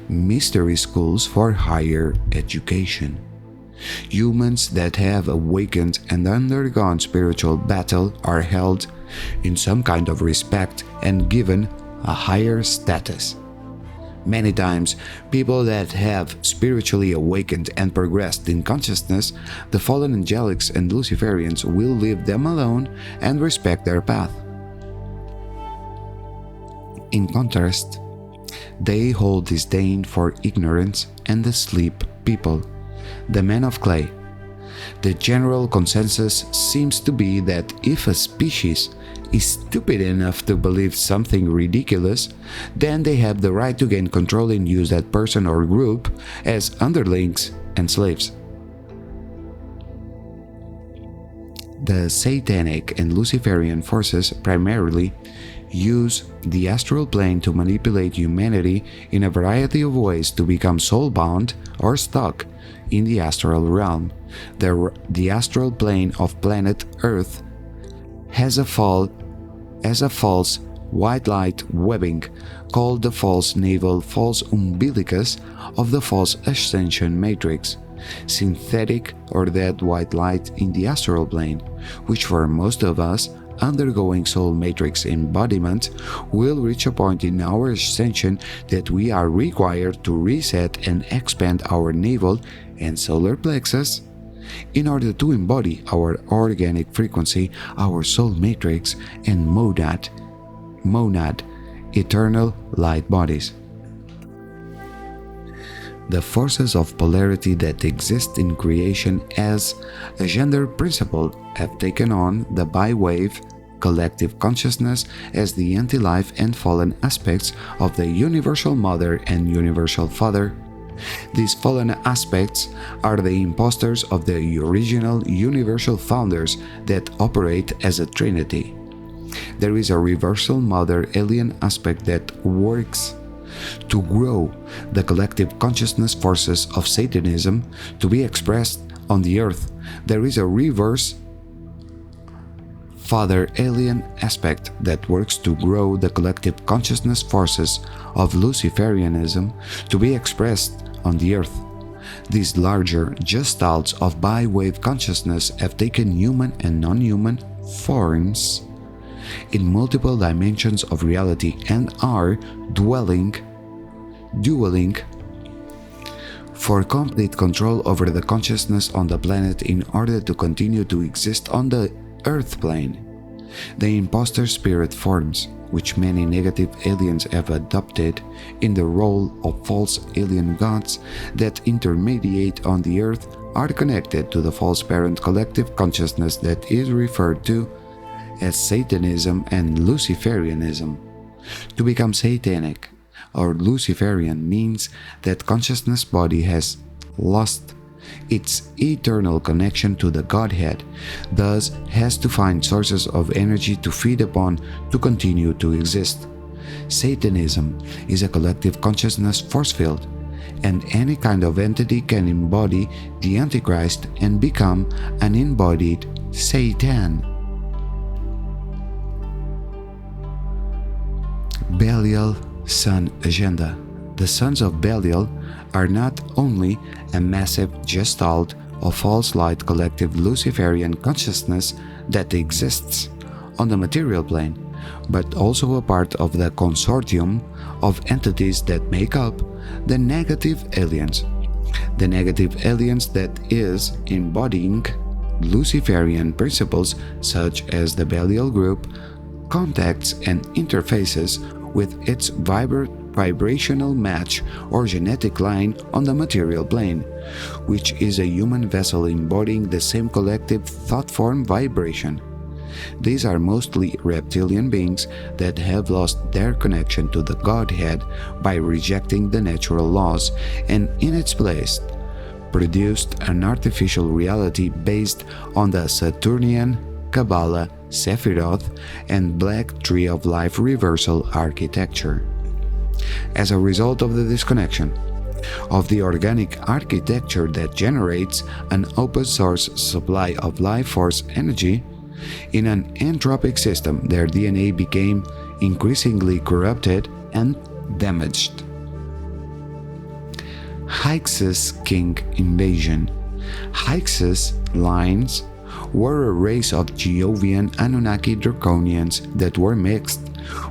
mystery schools for higher education. Humans that have awakened and undergone spiritual battle are held in some kind of respect and given a higher status. Many times, people that have spiritually awakened and progressed in consciousness, the fallen angelics and Luciferians will leave them alone and respect their path. In contrast, they hold disdain for ignorance and asleep people, the men of clay. The general consensus seems to be that if a species is stupid enough to believe something ridiculous, then they have the right to gain control and use that person or group as underlings and slaves. The Satanic and Luciferian forces primarily use the astral plane to manipulate humanity in a variety of ways to become soul-bound or stuck in the astral realm. The astral plane of planet Earth has a false white light webbing called the false navel, false umbilicus of the false ascension matrix, synthetic or dead white light in the astral plane, which for most of us undergoing soul matrix embodiment will reach a point in our ascension that we are required to reset and expand our navel and solar plexus in order to embody our organic frequency, our soul matrix, and monad, eternal light bodies. The forces of polarity that exist in creation as a gender principle have taken on the bi-wave collective consciousness as the anti-life and fallen aspects of the universal mother and universal father. These fallen aspects are the imposters of the original universal founders that operate as a trinity. There is a reversal mother alien aspect that works to grow the collective consciousness forces of Satanism to be expressed on the earth. There is a reverse father alien aspect that works to grow the collective consciousness forces of Luciferianism to be expressed on the earth. These larger gestalts of bi-wave consciousness have taken human and non-human forms in multiple dimensions of reality and are dueling for complete control over the consciousness on the planet in order to continue to exist on the earth plane. The imposter spirit forms, which many negative aliens have adopted in the role of false alien gods that intermediate on the earth, are connected to the false parent collective consciousness that is referred to as Satanism and Luciferianism. To become Satanic or Luciferian means that consciousness body has lost its eternal connection to the Godhead, thus has to find sources of energy to feed upon to continue to exist. Satanism is a collective consciousness force field, and any kind of entity can embody the Antichrist and become an embodied Satan. Belial Sun Agenda. The sons of Belial are not only a massive gestalt of false light collective Luciferian consciousness that exists on the material plane, but also a part of the consortium of entities that make up the negative aliens. The negative aliens that is embodying Luciferian principles such as the Belial group contacts and interfaces with its vibrational match or genetic line on the material plane, which is a human vessel embodying the same collective thought form vibration. These are mostly reptilian beings that have lost their connection to the Godhead by rejecting the natural laws and in its place produced an artificial reality based on the Saturnian, Kabbalah, Sephiroth, and Black Tree of Life reversal architecture. As a result of the disconnection of the organic architecture that generates an open source supply of life force energy, in an entropic system their DNA became increasingly corrupted and damaged. Hyksos King invasion. Hyksos lines were a race of Geovian Anunnaki Draconians that were mixed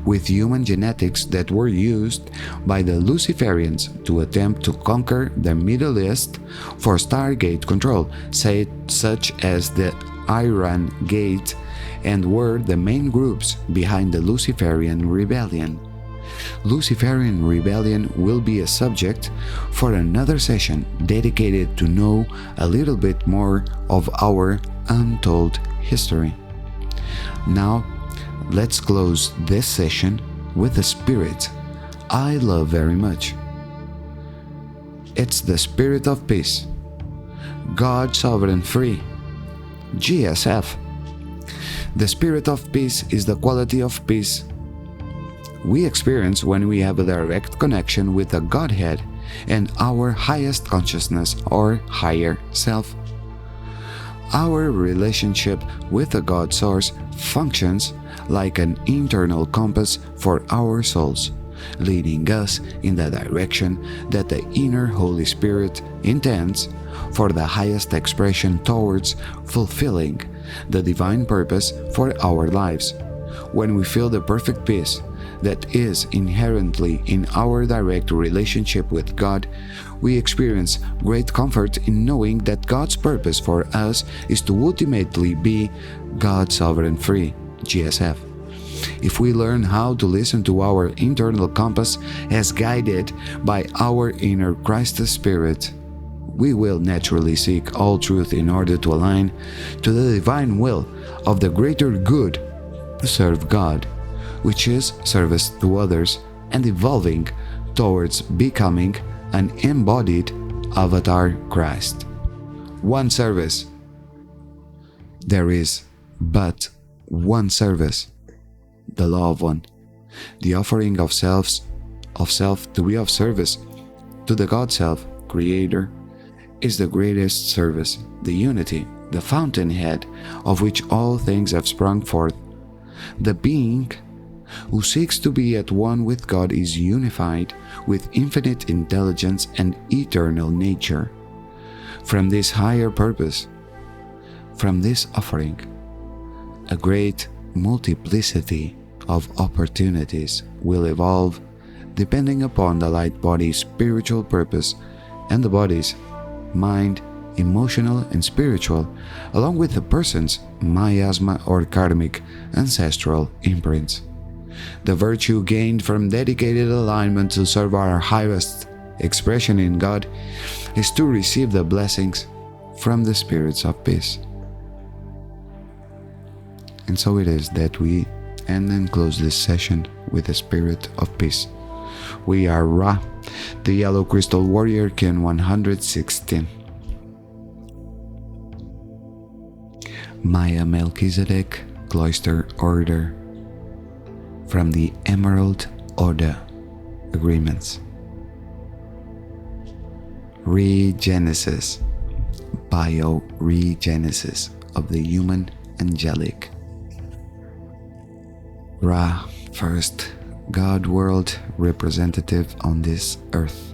with human genetics that were used by the Luciferians to attempt to conquer the Middle East for Stargate control, such as the Iran Gate, and were the main groups behind the Luciferian Rebellion. Luciferian Rebellion will be a subject for another session dedicated to know a little bit more of our untold history. Now, let's close this session with a spirit I love very much. It's the spirit of peace. God Sovereign Free. GSF. The spirit of peace is the quality of peace we experience when we have a direct connection with the Godhead and our highest consciousness or higher self. Our relationship with the God Source functions like an internal compass for our souls, leading us in the direction that the inner Holy Spirit intends for the highest expression towards fulfilling the divine purpose for our lives. When we feel the perfect peace that is inherently in our direct relationship with God, we experience great comfort in knowing that God's purpose for us is to ultimately be God Sovereign Free, GSF. If we learn how to listen to our internal compass as guided by our inner Christ Spirit, we will naturally seek all truth in order to align to the divine will of the greater good to serve God, which is service to others and evolving towards becoming an embodied avatar Christ. One service. There is but one service, the law of one, the offering of self to be of service to the God Self, Creator, is the greatest service, the unity, the fountainhead of which all things have sprung forth. The being who seeks to be at one with God is unified with infinite intelligence and eternal nature. From this higher purpose, from this offering, a great multiplicity of opportunities will evolve depending upon the light body's spiritual purpose and the body's mind, emotional and spiritual, along with the person's miasma or karmic ancestral imprints. The virtue gained from dedicated alignment to serve our highest expression in God is to receive the blessings from the spirits of peace. And so it is that we end and close this session with the spirit of peace. We are Ra, the Yellow Crystal Warrior, Kin 116. Maya Melchizedek, Cloister Order, from the Emerald Order Agreements. Regenesis, bio-regenesis of the human angelic. Ra, first God world representative on this earth.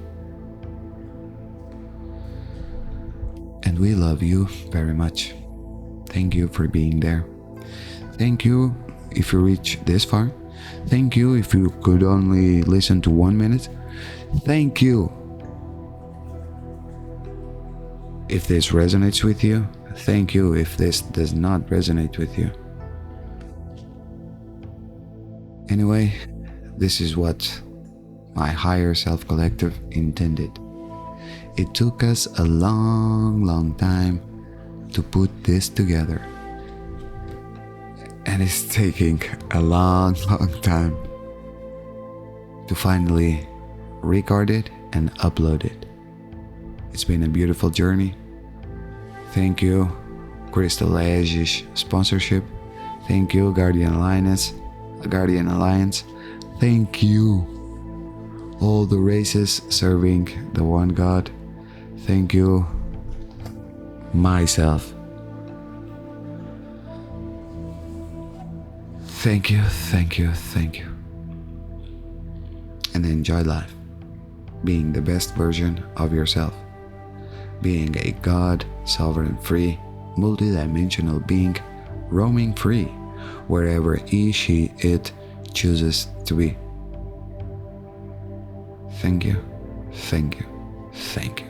And we love you very much. Thank you for being there. Thank you if you reach this far. Thank you if you could only listen to 1 minute. Thank you if this resonates with you. Thank you if this does not resonate with you. Anyway, this is what my higher self collective intended. It took us a long time to put this together. And it's taking a long time to finally record it and upload it. It's been a beautiful journey. Thank you, Crystal Aegis sponsorship. Thank you, Guardian Alliance. Thank you, all the races serving the one God. Thank you, myself. Thank you. And enjoy life, being the best version of yourself, being a God, sovereign, free, multidimensional being, roaming free, wherever he, she, it chooses to be. Thank you.